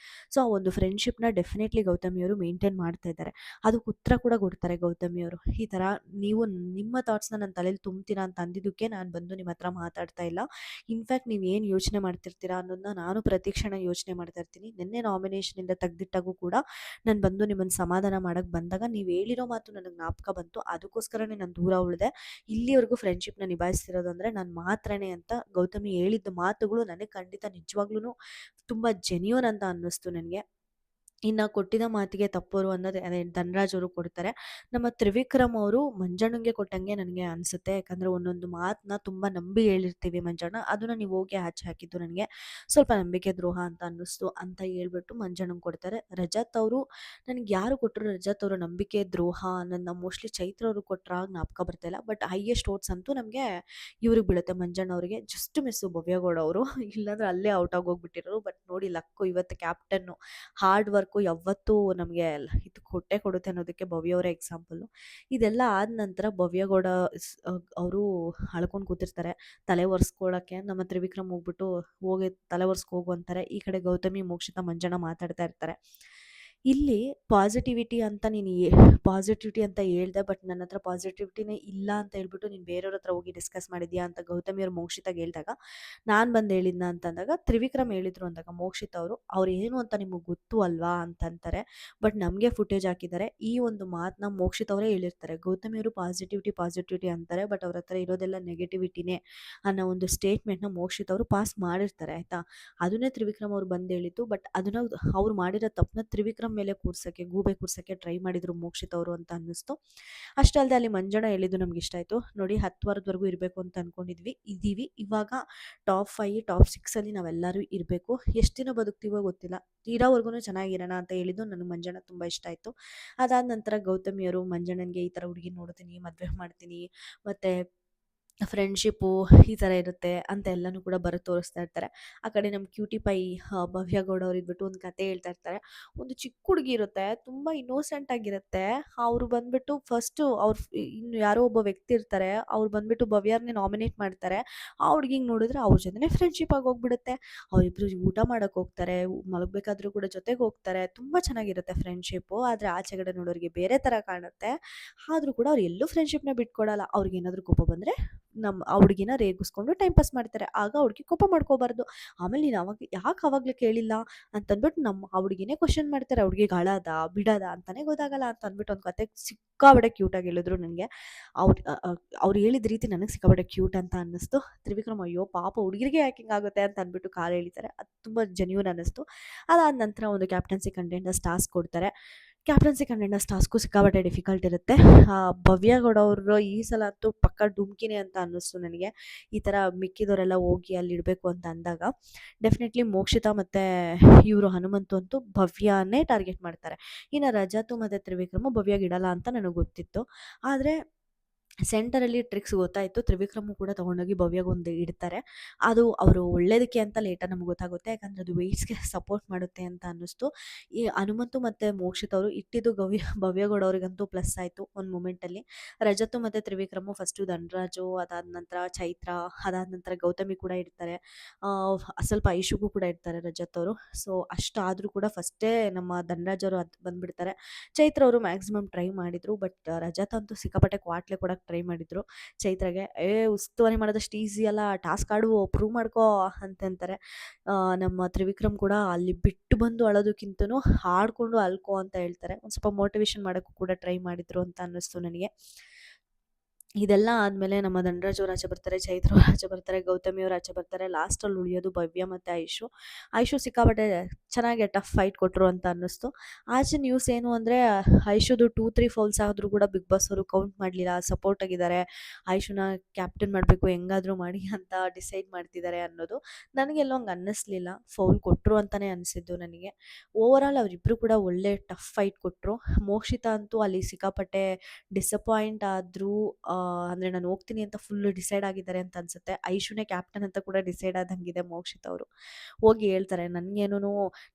ಸೊ ಆ ಒಂದು ಫ್ರೆಂಡ್ಶಿಪ್ನ ಡೆಫಿನೆಟ್ಲಿ ಗೌತಮಿಯವರು ಮೇಂಟೈನ್ ಮಾಡ್ತಾ ಇದ್ದಾರೆ. ಅದಕ್ಕೆ ಉತ್ತರ ಕೂಡ ಕೊಡ್ತಾರೆ ಗೌತಮಿಯವರು. ಈ ಥರ ನೀವು ನಿಮ್ಮ ಥಾಟ್ಸ್ನ ನನ್ನ ತಲೆಯಲ್ಲಿ ತುಂಬ್ತೀರಾ ಅಂತ ಅಂದಿದ್ದಕ್ಕೆ ನಾನು ಬಂದು ನಿಮ್ಮ ಹತ್ರ ಮಾತಾಡ್ತಾ ಇಲ್ಲ. ಇನ್ಫ್ಯಾಕ್ಟ್ ನೀವು ಏನು ಯೋಚನೆ ಮಾಡ್ತಿರ್ತೀರಾ ಅನ್ನೋದನ್ನ ನಾನು ಪ್ರತಿಕ್ಷಣ ಯೋಚನೆ ಮಾಡ್ತಾ ಇರ್ತೀನಿ. ನಿನ್ನೆ ನಾಮಿನೇಷನಿಂದ ತೆಗೆದಿಟ್ಟಾಗೂ ಕೂಡ ನಾನು ಬಂದು ನಿಮ್ಮನ್ನು ಸಮಾಧಾನ ಮಾಡೋಕ್ಕೆ ಬಂದಾಗ ನೀವು ಹೇಳಿರೋ ಮಾತು ನನಗೆ ಜ್ಞಾಪಕ ಬಂತು. ಅದಕ್ಕೋಸ್ಕರನೇ ನಾನು ದೂರ ಉಳಿದೆ. ಇಲ್ಲಿವರೆಗೂ ಫ್ರೆಂಡ್ಶಿಪ್ನ ನಿಭಾಯಿಸ್ತಿರೋದು ಅಂದರೆ ನಾನು ಮಾತ್ರನೇ ಅಂತ ಗೌತಮಿ ಹೇಳಿದ್ದ ಮಾತುಗಳು ನನಗೆ ಖಂಡಿತ ನಿಜವಾಗ್ಲೂ ತುಂಬ ಜೆನ್ಯೂನ್ ಅಂತ ಅನ್ನಿಸ್ತು ನನಗೆ. ಇನ್ನು ಕೊಟ್ಟಿದ್ದ ಮಾತಿಗೆ ತಪ್ಪೋರು ಅನ್ನೋದು ಅದೇ ಧನರಾಜ್ ಅವರು ಕೊಡ್ತಾರೆ. ನಮ್ಮ ತ್ರಿವಿಕ್ರಮ್ ಅವರು ಮಂಜಣ್ಣಂಗೆ ಕೊಟ್ಟಂಗೆ ನನಗೆ ಅನಿಸುತ್ತೆ. ಯಾಕಂದರೆ ಒಂದೊಂದು ಮಾತನ್ನ ತುಂಬ ನಂಬಿ ಹೇಳಿರ್ತೀವಿ ಮಂಜಣ್ಣ, ಅದನ್ನು ನೀವು ಹೋಗಿ ಆಚೆ ಹಾಕಿದ್ದು ನನಗೆ ಸ್ವಲ್ಪ ನಂಬಿಕೆ ದ್ರೋಹ ಅಂತ ಅನ್ನಿಸ್ತು ಅಂತ ಹೇಳ್ಬಿಟ್ಟು ಮಂಜಣ್ಣಂಗೆ ಕೊಡ್ತಾರೆ. ರಜತ್ ಅವರು ನನಗೆ ಯಾರು ಕೊಟ್ಟರು ರಜತ್ ಅವರು ನಂಬಿಕೆ ದ್ರೋಹ ಅನ್ನೋದನ್ನ ಮೋಸ್ಟ್ಲಿ ಚೈತ್ರ ಅವರು ಕೊಟ್ಟರೆ ಜ್ಞಾಪಕ ಬರ್ತಾಯಿಲ್ಲ. ಬಟ್ ಹೈಯೆಸ್ಟ್ ಓಟ್ಸ್ ಅಂತೂ ನಮಗೆ ಇವ್ರಿಗೆ ಬೀಳುತ್ತೆ, ಮಂಜಣ್ಣ ಅವರಿಗೆ. ಜಸ್ಟ್ ಮಿಸ್ಸು ಭವ್ಯಗೌಡ ಅವರು, ಇಲ್ಲಾಂದ್ರೆ ಅಲ್ಲೇ ಔಟ್ ಆಗೋಗ್ಬಿಟ್ಟಿರೋರು. ಬಟ್ ನೋಡಿ ಲಕ್ಕು, ಇವತ್ತು ಕ್ಯಾಪ್ಟನ್ನು. ಹಾರ್ಡ್ ವರ್ಕು ಯಾವತ್ತೂ ನಮಗೆ ಇದು ಕೊಟ್ಟೇ ಕೊಡುತ್ತೆ ಅನ್ನೋದಕ್ಕೆ ಭವ್ಯ ಅವರೇ ಎಕ್ಸಾಂಪಲ್ಲು. ಇದೆಲ್ಲ ಆದ ನಂತರ ಭವ್ಯಗೌಡ ಅವರು ಅಳ್ಕೊಂಡು ಕೂತಿರ್ತಾರೆ ತಲೆ ಒರೆಸ್ಕೊಳ್ಳೋಕ್ಕೆ. ನಮ್ಮ ತ್ರಿವಿಕ್ರಮ್ ಹೋಗ್ಬಿಟ್ಟು ಹೋಗಿ ತಲೆ ಒರೆಸ್ಕೊ ಅಂತಾರೆ. ಈ ಕಡೆ ಗೌತಮಿ ಮೋಕ್ಷಿತಾ ಮಂಜಣ್ಣ ಮಾತಾಡ್ತಾ ಇರ್ತಾರೆ. ಇಲ್ಲಿ ಪಾಸಿಟಿವಿಟಿ ಅಂತ ಪಾಸಿಟಿವಿಟಿ ಅಂತ ಹೇಳ್ದೆ, ಬಟ್ ನನ್ನ ಹತ್ರ ಪಾಸಿಟಿವಿಟಿನೇ ಇಲ್ಲ ಅಂತ ಹೇಳ್ಬಿಟ್ಟು ನೀನು ಬೇರೆಯವ್ರ ಹತ್ರ ಹೋಗಿ ಡಿಸ್ಕಸ್ ಮಾಡಿದ್ಯಾ ಅಂತ ಗೌತಮಿಯವ್ರು ಮೋಕ್ಷಿತಾಗೆ ಹೇಳಿದಾಗ, ನಾನು ಬಂದು ಹೇಳಿದ್ನ ಅಂತಂದಾಗ ತ್ರಿವಿಕ್ರಮ್ ಹೇಳಿದ್ರು ಅಂದಾಗ ಮೋಕ್ಷಿತಾ ಅವ್ರು ಏನು ಅಂತ ನಿಮಗೆ ಗೊತ್ತು ಅಲ್ವಾ ಅಂತಂತಾರೆ. ಬಟ್ ನಮಗೆ ಫುಟೇಜ್ ಹಾಕಿದ್ದಾರೆ. ಈ ಒಂದು ಮಾತನ್ನ ಮೋಕ್ಷಿತಾ ಅವರೇ ಹೇಳಿರ್ತಾರೆ. ಗೌತಮಿಯವರು ಪಾಸಿಟಿವಿಟಿ ಅಂತಾರೆ, ಬಟ್ ಅವ್ರ ಹತ್ರ ಇರೋದೆಲ್ಲ ನೆಗೆಟಿವಿಟಿನೇ ಅನ್ನೋ ಒಂದು ಸ್ಟೇಟ್ಮೆಂಟ್ನ ಮೋಕ್ಷಿತಾ ಅವರು ಪಾಸ್ ಮಾಡಿರ್ತಾರೆ ಆಯಿತಾ. ಅದನ್ನೇ ತ್ರಿವಿಕ್ರಮ್ ಅವ್ರು ಬಂದು ಹೇಳಿದ್ದು. ಬಟ್ ಅದನ್ನು ಅವ್ರು ಮಾಡಿರೋ ತಪ್ಪನ್ನ ತ್ರಿವಿಕ್ರಮ್ ಮೇಲೆ ಗೂಬೆ ಕೂರ್ಸೋಕ್ಕೆ ಟ್ರೈ ಮಾಡಿದ್ರು ಮೋಕ್ಷಿತಾ ಅವರು ಅಂತ ಅನ್ನಿಸ್ತು. ಅಷ್ಟೇ ಅಲ್ಲದೆ ಅಲ್ಲಿ ಮಂಜಣ್ಣ ಹೇಳಿದ್ದು ನಮ್ಗೆ ಇಷ್ಟ ಆಯಿತು. ನೋಡಿ 10 ವಾರದವರೆಗೂ ಇರಬೇಕು ಅಂತ ಇದ್ದೀವಿ. ಇವಾಗ ಟಾಪ್ 5 ಟಾಪ್ 6 ನಾವೆಲ್ಲರೂ ಇರಬೇಕು. ಎಷ್ಟು ದಿನ ಬದುಕ್ತೀವೋ ಗೊತ್ತಿಲ್ಲ, ಇರೋವರೆಗೂ ಚೆನ್ನಾಗಿರೋಣ ಅಂತ ಹೇಳಿದ್ದು ನನಗೆ ಮಂಜಣ್ಣ ತುಂಬ ಇಷ್ಟ ಆಯಿತು. ಅದಾದ ನಂತರ ಗೌತಮಿಯವರು ಮಂಜಣ್ಣನಿಗೆ ಈ ಥರ ಹುಡುಗಿ ನೋಡ್ತೀನಿ, ಮದುವೆ ಮಾಡ್ತೀನಿ, ಮತ್ತು ಫ್ರೆಂಡ್ಶಿಪ್ಪು ಈ ಥರ ಇರುತ್ತೆ ಅಂತ ಎಲ್ಲನೂ ಕೂಡ ಬರೆದು ತೋರಿಸ್ತಾ ಇರ್ತಾರೆ. ಆ ಕಡೆ ನಮ್ಮ ಕ್ಯೂಟಿ ಪೈ ಭವ್ಯಗೌಡ ಅವ್ರು ಇದ್ಬಿಟ್ಟು ಒಂದು ಕತೆ ಹೇಳ್ತಾ ಇರ್ತಾರೆ. ಒಂದು ಚಿಕ್ಕ ಹುಡುಗಿ ಇರುತ್ತೆ, ತುಂಬ ಇನ್ನೋಸೆಂಟ್ ಆಗಿರುತ್ತೆ. ಅವರು ಬಂದ್ಬಿಟ್ಟು ಫಸ್ಟು ಇನ್ನು ಯಾರೋ ಒಬ್ಬ ವ್ಯಕ್ತಿ ಇರ್ತಾರೆ, ಅವ್ರು ಬಂದ್ಬಿಟ್ಟು ಭವ್ಯರನ್ನೇ ನಾಮಿನೇಟ್ ಮಾಡ್ತಾರೆ. ಆ ಹುಡುಗಿಗೆ ನೋಡಿದ್ರೆ ಅವ್ರ ಜೊತೆನೇ ಫ್ರೆಂಡ್ಶಿಪ್ ಆಗಿ ಹೋಗ್ಬಿಡುತ್ತೆ. ಅವರಿಬ್ಬರು ಊಟ ಮಾಡೋಕ್ಕೆ ಹೋಗ್ತಾರೆ, ಮಲಗಬೇಕಾದ್ರೂ ಕೂಡ ಜೊತೆಗೆ ಹೋಗ್ತಾರೆ. ತುಂಬ ಚೆನ್ನಾಗಿರುತ್ತೆ ಫ್ರೆಂಡ್ಶಿಪ್ಪು. ಆದರೆ ಆಚೆಗಡೆ ನೋಡೋರಿಗೆ ಬೇರೆ ಥರ ಕಾಣುತ್ತೆ. ಆದರೂ ಕೂಡ ಅವ್ರು ಎಲ್ಲೂ ಫ್ರೆಂಡ್ಶಿಪ್ನ ಬಿಟ್ಕೊಡಲ್ಲ. ಅವ್ರಿಗೇನಾದರೂ ಕೋಪ ಬಂದರೆ ಆ ಹುಡುಗಿನ ರೇಗಿಸ್ಕೊಂಡು ಟೈಮ್ ಪಾಸ್ ಮಾಡ್ತಾರೆ. ಆಗ ಆ ಹುಡುಗಿ ಕೋಪ ಮಾಡ್ಕೋಬಾರ್ದು. ಆಮೇಲೆ ನೀನು ಅವಾಗ ಯಾಕೆ ಆವಾಗಲೇ ಕೇಳಿಲ್ಲ ಅಂತಂದ್ಬಿಟ್ಟು ಆ ಹುಡುಗಿನೇ ಕ್ವಶನ್ ಮಾಡ್ತಾರೆ. ಆ ಹುಡುಗಿಗೆ ಅಳದ ಬಿಡದ ಅಂತಾನೆ ಗೊತ್ತಾಗಲ್ಲ ಅಂತ ಅಂದ್ಬಿಟ್ಟು ಒಂದು ಕತೆ ಸಿಕ್ಕಾಬಡೆ ಕ್ಯೂಟಾಗಿ ಹೇಳಿದ್ರು ನನಗೆ. ಅವ್ರು ಅವ್ರು ಹೇಳಿದ ರೀತಿ ನನಗೆ ಸಿಕ್ಕಾಬಡೆ ಕ್ಯೂಟ್ ಅಂತ ಅನ್ನಿಸ್ತು. ತ್ರಿವಿಕ್ರಮ್ ಅಯ್ಯೋ ಪಾಪ ಹುಡುಗಿರಿಗೆ ಯಾಕೆ ಹಿಂಗಾಗುತ್ತೆ ಅಂತ ಅಂದ್ಬಿಟ್ಟು ಕಾಲು ಎಳಿತಾರೆ. ಅದು ತುಂಬ ಜೆನ್ಯೂನ್ ಅನ್ನಿಸ್ತು. ಅದಾದ ನಂತರ ಒಂದು ಕ್ಯಾಪ್ಟನ್ಸಿ ಕಂಟೆಂಡರ್ಸ್ ಟಾಸ್ಕ್ ಕೊಡ್ತಾರೆ. ಕ್ಯಾಪ್ಟನ್ಸಿ ಕಂಟೆಂಡರ್ಸ್ ಟಾಸ್ಕು ಸಿಕ್ಕಾಪಟ್ಟೆ ಡಿಫಿಕಲ್ಟ್ ಇರುತ್ತೆ. ಭವ್ಯ ಗೌಡ ಅವರು ಈ ಸಲ ಅಂತೂ ಪಕ್ಕ ಡುಮ್ಕಿನೇ ಅಂತ ಅನ್ನಿಸ್ತು ನನಗೆ. ಈ ಥರ ಮಿಕ್ಕಿದವರೆಲ್ಲ ಹೋಗಿ ಅಲ್ಲಿ ಇಡಬೇಕು ಅಂತ ಅಂದಾಗ ಡೆಫಿನೆಟ್ಲಿ ಮೋಕ್ಷಿತಾ ಮತ್ತು ಇವರು ಹನುಮಂತು ಅಂತೂ ಭವ್ಯನೇ ಟಾರ್ಗೆಟ್ ಮಾಡ್ತಾರೆ. ಇನ್ನು ರಜತು ಮತ್ತು ತ್ರಿವಿಕ್ರಮ ಭವ್ಯಗೆ ಇಡಲ್ಲ ಅಂತ ನನಗೆ ಗೊತ್ತಿತ್ತು. ಆದರೆ ಸೆಂಟರಲ್ಲಿ ಟ್ರಿಕ್ಸ್ ಗೊತ್ತಾಯಿತು. ತ್ರಿವಿಕ್ರಮು ಕೂಡ ತೊಗೊಂಡೋಗಿ ಭವ್ಯಗೊಂದು ಇಡ್ತಾರೆ. ಅದು ಅವರು ಒಳ್ಳೇದಕ್ಕೆ ಅಂತ ಲೇಟಾಗಿ ನಮ್ಗೆ ಗೊತ್ತಾಗುತ್ತೆ. ಯಾಕಂದರೆ ಅದು ವೆಯ್ಟ್ಸ್ಗೆ ಸಪೋರ್ಟ್ ಮಾಡುತ್ತೆ ಅಂತ ಅನ್ನಿಸ್ತು. ಈ ಹನುಮಂತು ಮತ್ತು ಮೋಕ್ಷಿತ್ ಅವರು ಇಟ್ಟಿದ್ದು ಭವ್ಯಗೌಡ ಅವರಿಗಂತೂ ಪ್ಲಸ್ ಆಯಿತು ಒಂದು ಮೂಮೆಂಟಲ್ಲಿ. ರಜತು ಮತ್ತು ತ್ರಿವಿಕ್ರಮು ಫಸ್ಟು ಧನರಾಜು, ಅದಾದ ನಂತರ ಚೈತ್ರ, ಅದಾದ ನಂತರ ಗೌತಮಿ ಕೂಡ ಇಡ್ತಾರೆ. ಸ್ವಲ್ಪ ಐಶುಗೂ ಕೂಡ ಇಡ್ತಾರೆ ರಜತ್ ಅವರು. ಸೊ ಅಷ್ಟಾದರೂ ಕೂಡ ಫಸ್ಟೇ ನಮ್ಮ ಧನರಾಜ್ ಅವರು ಅದು ಬಂದುಬಿಡ್ತಾರೆ. ಚೈತ್ರ ಅವರು ಮ್ಯಾಕ್ಸಿಮಮ್ ಟ್ರೈ ಮಾಡಿದರು. ಬಟ್ ರಜತ್ ಅಂತೂ ಸಿಕ್ಕಾಪಟ್ಟೆ ಕ್ವಾಟ್ಲೆ ಕೊಡೋಕ್ಕೆ ಟ್ರೈ ಮಾಡಿದರು ಚೈತ್ರಗೆ. ಉಸ್ತುವಾರಿ ಮಾಡೋದಷ್ಟು ಈಸಿ ಅಲ್ಲ, ಟಾಸ್ಕ್ ಆಡು, ಪ್ರೂವ್ ಮಾಡ್ಕೋ ಅಂತಂತಾರೆ. ನಮ್ಮ ತ್ರಿವಿಕ್ರಮ್ ಕೂಡ ಅಲ್ಲಿ ಬಿಟ್ಟು ಬಂದು ಅಳೋದಕ್ಕಿಂತನೂ ಹಾಡ್ಕೊಂಡು ಅಲ್ಕೋ ಅಂತ ಹೇಳ್ತಾರೆ. ಒಂದು ಸ್ವಲ್ಪ ಮೋಟಿವೇಶನ್ ಮಾಡೋಕ್ಕೂ ಕೂಡ ಟ್ರೈ ಮಾಡಿದರು ಅಂತ ಅನ್ನಿಸ್ತು ನನಗೆ. ಇದೆಲ್ಲ ಆದಮೇಲೆ ನಮ್ಮ ಧನರಾಜ್ ಅವ್ರು ಆಚೆ ಬರ್ತಾರೆ, ಚೈತ್ರ ಅವ್ರು ಆಚೆ ಬರ್ತಾರೆ, ಗೌತಮಿ ಅವ್ರು ಆಚೆ ಬರ್ತಾರೆ. ಲಾಸ್ಟಲ್ಲಿ ಉಳಿಯೋದು ಭವ್ಯ ಮತ್ತು ಐಶು ಸಿಕ್ಕಾಪಟ್ಟೆ ಚೆನ್ನಾಗಿ ಟಫ್ ಫೈಟ್ ಕೊಟ್ಟರು ಅಂತ ಅನ್ನಿಸ್ತು. ಆಚೆ ನ್ಯೂಸ್ ಏನು ಅಂದರೆ ಐಶುದು 2-3 ಫೌಲ್ಸ್ ಆದರೂ ಕೂಡ ಬಿಗ್ ಬಾಸ್ ಅವರು ಕೌಂಟ್ ಮಾಡಲಿಲ್ಲ, ಸಪೋರ್ಟ್ ಆಗಿದ್ದಾರೆ, ಐಶುನ ಕ್ಯಾಪ್ಟನ್ ಮಾಡಬೇಕು ಹೆಂಗಾದರೂ ಮಾಡಿ ಅಂತ ಡಿಸೈಡ್ ಮಾಡ್ತಿದ್ದಾರೆ ಅನ್ನೋದು ನನಗೆಲ್ಲೋ ಹಂಗೆ ಅನ್ನಿಸ್ಲಿಲ್ಲ. ಫೌಲ್ ಕೊಟ್ಟರು ಅಂತಲೇ ಅನಿಸಿದ್ದು ನನಗೆ. ಓವರಾಲ್ ಅವರಿಬ್ಬರು ಕೂಡ ಒಳ್ಳೆ ಟಫ್ ಫೈಟ್ ಕೊಟ್ಟರು. ಮೋಕ್ಷಿತಾ ಅಂತೂ ಅಲ್ಲಿ ಸಿಕ್ಕಾಪಟ್ಟೆ ಡಿಸಪಾಯಿಂಟ್ ಆದರೂ, ಅಂದರೆ ನಾನು ಹೋಗ್ತೀನಿ ಅಂತ ಫುಲ್ಲು ಡಿಸೈಡ್ ಆಗಿದ್ದಾರೆ ಅಂತ ಅನಿಸುತ್ತೆ. ಐಶುನೇ ಕ್ಯಾಪ್ಟನ್ ಅಂತ ಕೂಡ ಡಿಸೈಡ್ ಆದಂಗಿದೆ ಮೋಕ್ಷಿತ್ ಅವರು. ಹೋಗಿ ಹೇಳ್ತಾರೆ, ನನಗೇನು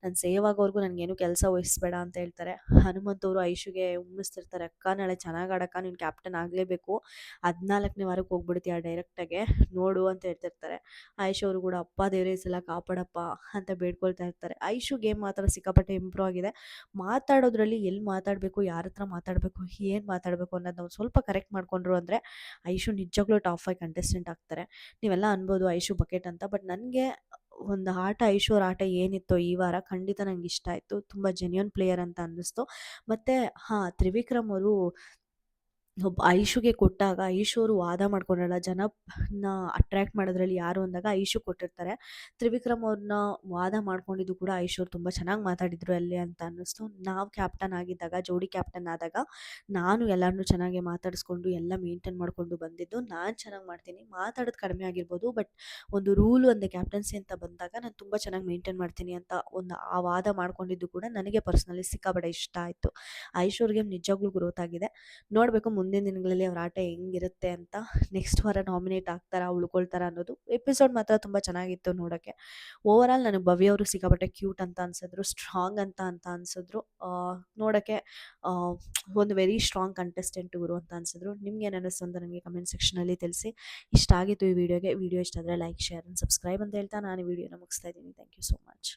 ನಾನು ಸೇವ್ ಆಗೋವರೆಗೂ ನನಗೇನು ಕೆಲಸ ವಹಿಸ್ಬೇಡ ಅಂತ ಹೇಳ್ತಾರೆ. ಹನುಮಂತವರು ಐಶುಗೆ ಉಮ್ಮಿಸ್ತಿರ್ತಾರೆ, ಅಕ್ಕ ನಾಳೆ ಚೆನ್ನಾಗಿ ಆಡಕ್ಕ, ನೀನು ಕ್ಯಾಪ್ಟನ್ ಆಗಲೇಬೇಕು, 14ನೇ ವಾರಕ್ಕೆ ಹೋಗ್ಬಿಡ್ತೀಯ ಡೈರೆಕ್ಟಾಗೆ ನೋಡು ಅಂತ ಹೇಳ್ತಿರ್ತಾರೆ. ಐಶು ಅವರು ಕೂಡ ಅಪ್ಪ ದೇವರೇ ಈ ಸಲ ಕಾಪಾಡಪ್ಪ ಅಂತ ಬೇಡ್ಕೊಳ್ತಾ ಇರ್ತಾರೆ. ಐಶು ಗೇಮ್ ಮಾತ್ರ ಸಿಕ್ಕಾಪಟ್ಟೆ ಇಂಪ್ರೂವ್ ಆಗಿದೆ. ಮಾತಾಡೋದ್ರಲ್ಲಿ ಎಲ್ಲಿ ಮಾತಾಡಬೇಕು, ಯಾರ ಹತ್ರ ಮಾತಾಡಬೇಕು, ಏನು ಮಾತಾಡಬೇಕು ಅನ್ನೋದು ನಾವು ಸ್ವಲ್ಪ ಕರೆಕ್ಟ್ ಮಾಡ್ಕೊಂಡ್ರು ಅಂದರೆ ಐಶು ನಿಜವಾಗ್ಲೂ ಟಾಪ್ 5 ಕಂಟೆಸ್ಟೆಂಟ್ ಆಗ್ತಾರೆ. ನೀವೆಲ್ಲ ಅನ್ಬೋದು ಐಶು ಬಕೆಟ್ ಅಂತ. ಬಟ್ ನನಗೆ ಒಂದು ಆಟ, ಐಶು ಅವ್ರ ಆಟ ಏನಿತ್ತೋ ಈ ವಾರ ಖಂಡಿತ ನಂಗೆ ಇಷ್ಟ ಆಯಿತು. ತುಂಬ ಜೆನ್ಯೂನ್ ಪ್ಲೇಯರ್ ಅಂತ ಅನ್ನಿಸ್ತು. ಮತ್ತು ತ್ರಿವಿಕ್ರಮ್ ಅವರು ಐಶುಗೆ ಕೊಟ್ಟಾಗ ಐಶು ಅವರು ವಾದ ಮಾಡ್ಕೊಂಡಲ್ಲ, ಜನನ ಅಟ್ರ್ಯಾಕ್ಟ್ ಮಾಡೋದ್ರಲ್ಲಿ ಯಾರು ಅಂದಾಗ ಐಶು ಕೊಟ್ಟಿರ್ತಾರೆ. ತ್ರಿವಿಕ್ರಮ್ ಅವ್ರನ್ನ ವಾದ ಮಾಡ್ಕೊಂಡಿದ್ದು ಕೂಡ ಐಶು ಅವ್ರು ತುಂಬ ಚೆನ್ನಾಗಿ ಮಾತಾಡಿದ್ರು ಅಲ್ಲಿ ಅಂತ ಅನ್ನಿಸ್ತು. ನಾವು ಕ್ಯಾಪ್ಟನ್ ಆಗಿದ್ದಾಗ, ಜೋಡಿ ಕ್ಯಾಪ್ಟನ್ ಆದಾಗ ನಾನು ಎಲ್ಲರನ್ನೂ ಚೆನ್ನಾಗಿ ಮಾತಾಡಿಸ್ಕೊಂಡು ಎಲ್ಲ ಮೇಂಟೈನ್ ಮಾಡಿಕೊಂಡು ಬಂದಿದ್ದು. ನಾನು ಚೆನ್ನಾಗಿ ಮಾಡ್ತೀನಿ, ಮಾತಾಡೋದು ಕಡಿಮೆ ಆಗಿರ್ಬೋದು, ಬಟ್ ಒಂದು ರೂಲು, ಒಂದು ಕ್ಯಾಪ್ಟನ್ಸಿ ಅಂತ ಬಂದಾಗ ನಾನು ತುಂಬ ಚೆನ್ನಾಗಿ ಮೇಂಟೈನ್ ಮಾಡ್ತೀನಿ ಅಂತ ಒಂದು ಆ ವಾದ ಮಾಡ್ಕೊಂಡಿದ್ದು ಕೂಡ ನನಗೆ ಪರ್ಸ್ನಲಿ ಸಿಕ್ಕಾಪಟ್ಟೆ ಇಷ್ಟ ಆಯಿತು. ಐಶು ಅವ್ರಿಗೆ ನಿಜವಾಗ್ಲೂ ಗ್ರೋತ್ ಆಗಿದೆ. ನೋಡಬೇಕು ಮುಂದಿನ ದಿನಗಳಲ್ಲಿ ಅವ್ರ ಆಟ ಹೆಂಗಿರುತ್ತೆ ಅಂತ. ನೆಕ್ಸ್ಟ್ ವಾರ ನಾಮಿನೇಟ್ ಆಗ್ತಾರಾ, ಉಳ್ಕೊಳ್ತಾರಾ ಅನ್ನೋದು. ಎಪಿಸೋಡ್ ಮಾತ್ರ ತುಂಬ ಚೆನ್ನಾಗಿತ್ತು ನೋಡೋಕ್ಕೆ. ಓವರಾಲ್ ನನಗೆ ಭವ್ಯ ಅವರು ಸಿಕ್ಕಾಪಟ್ಟೆ ಕ್ಯೂಟ್ ಅಂತ ಅನ್ಸಿದ್ರು, ಸ್ಟ್ರಾಂಗ್ ಅಂತ ಅನ್ಸಿದ್ರು. ನೋಡೋಕ್ಕೆ ಒಂದು ವೆರಿ ಸ್ಟ್ರಾಂಗ್ ಕಂಟೆಸ್ಟೆಂಟ್ ಇವರು ಅಂತ ಅನ್ಸಿದ್ರು. ನಿಮ್ಗೆ ಏನು ಅನ್ನಿಸ್ತು ಅಂತ ನನಗೆ ಕಮೆಂಟ್ ಸೆಕ್ಷನಲ್ಲಿ ತಿಳಿಸಿ. ಇಷ್ಟ ಆಗಿತ್ತು ಈ ವಿಡಿಯೋ ಇಷ್ಟ ಆದರೆ ಲೈಕ್, ಶೇರ್ ಆ್ಯಂಡ್ ಸಬ್ಸ್ಕ್ರೈಬ್ ಅಂತ ಹೇಳ್ತಾ ನಾನು ಈ ವಿಡಿಯೋನ ಮುಗಿಸ್ತಾ ಇದ್ದೀನಿ. Thank you so much.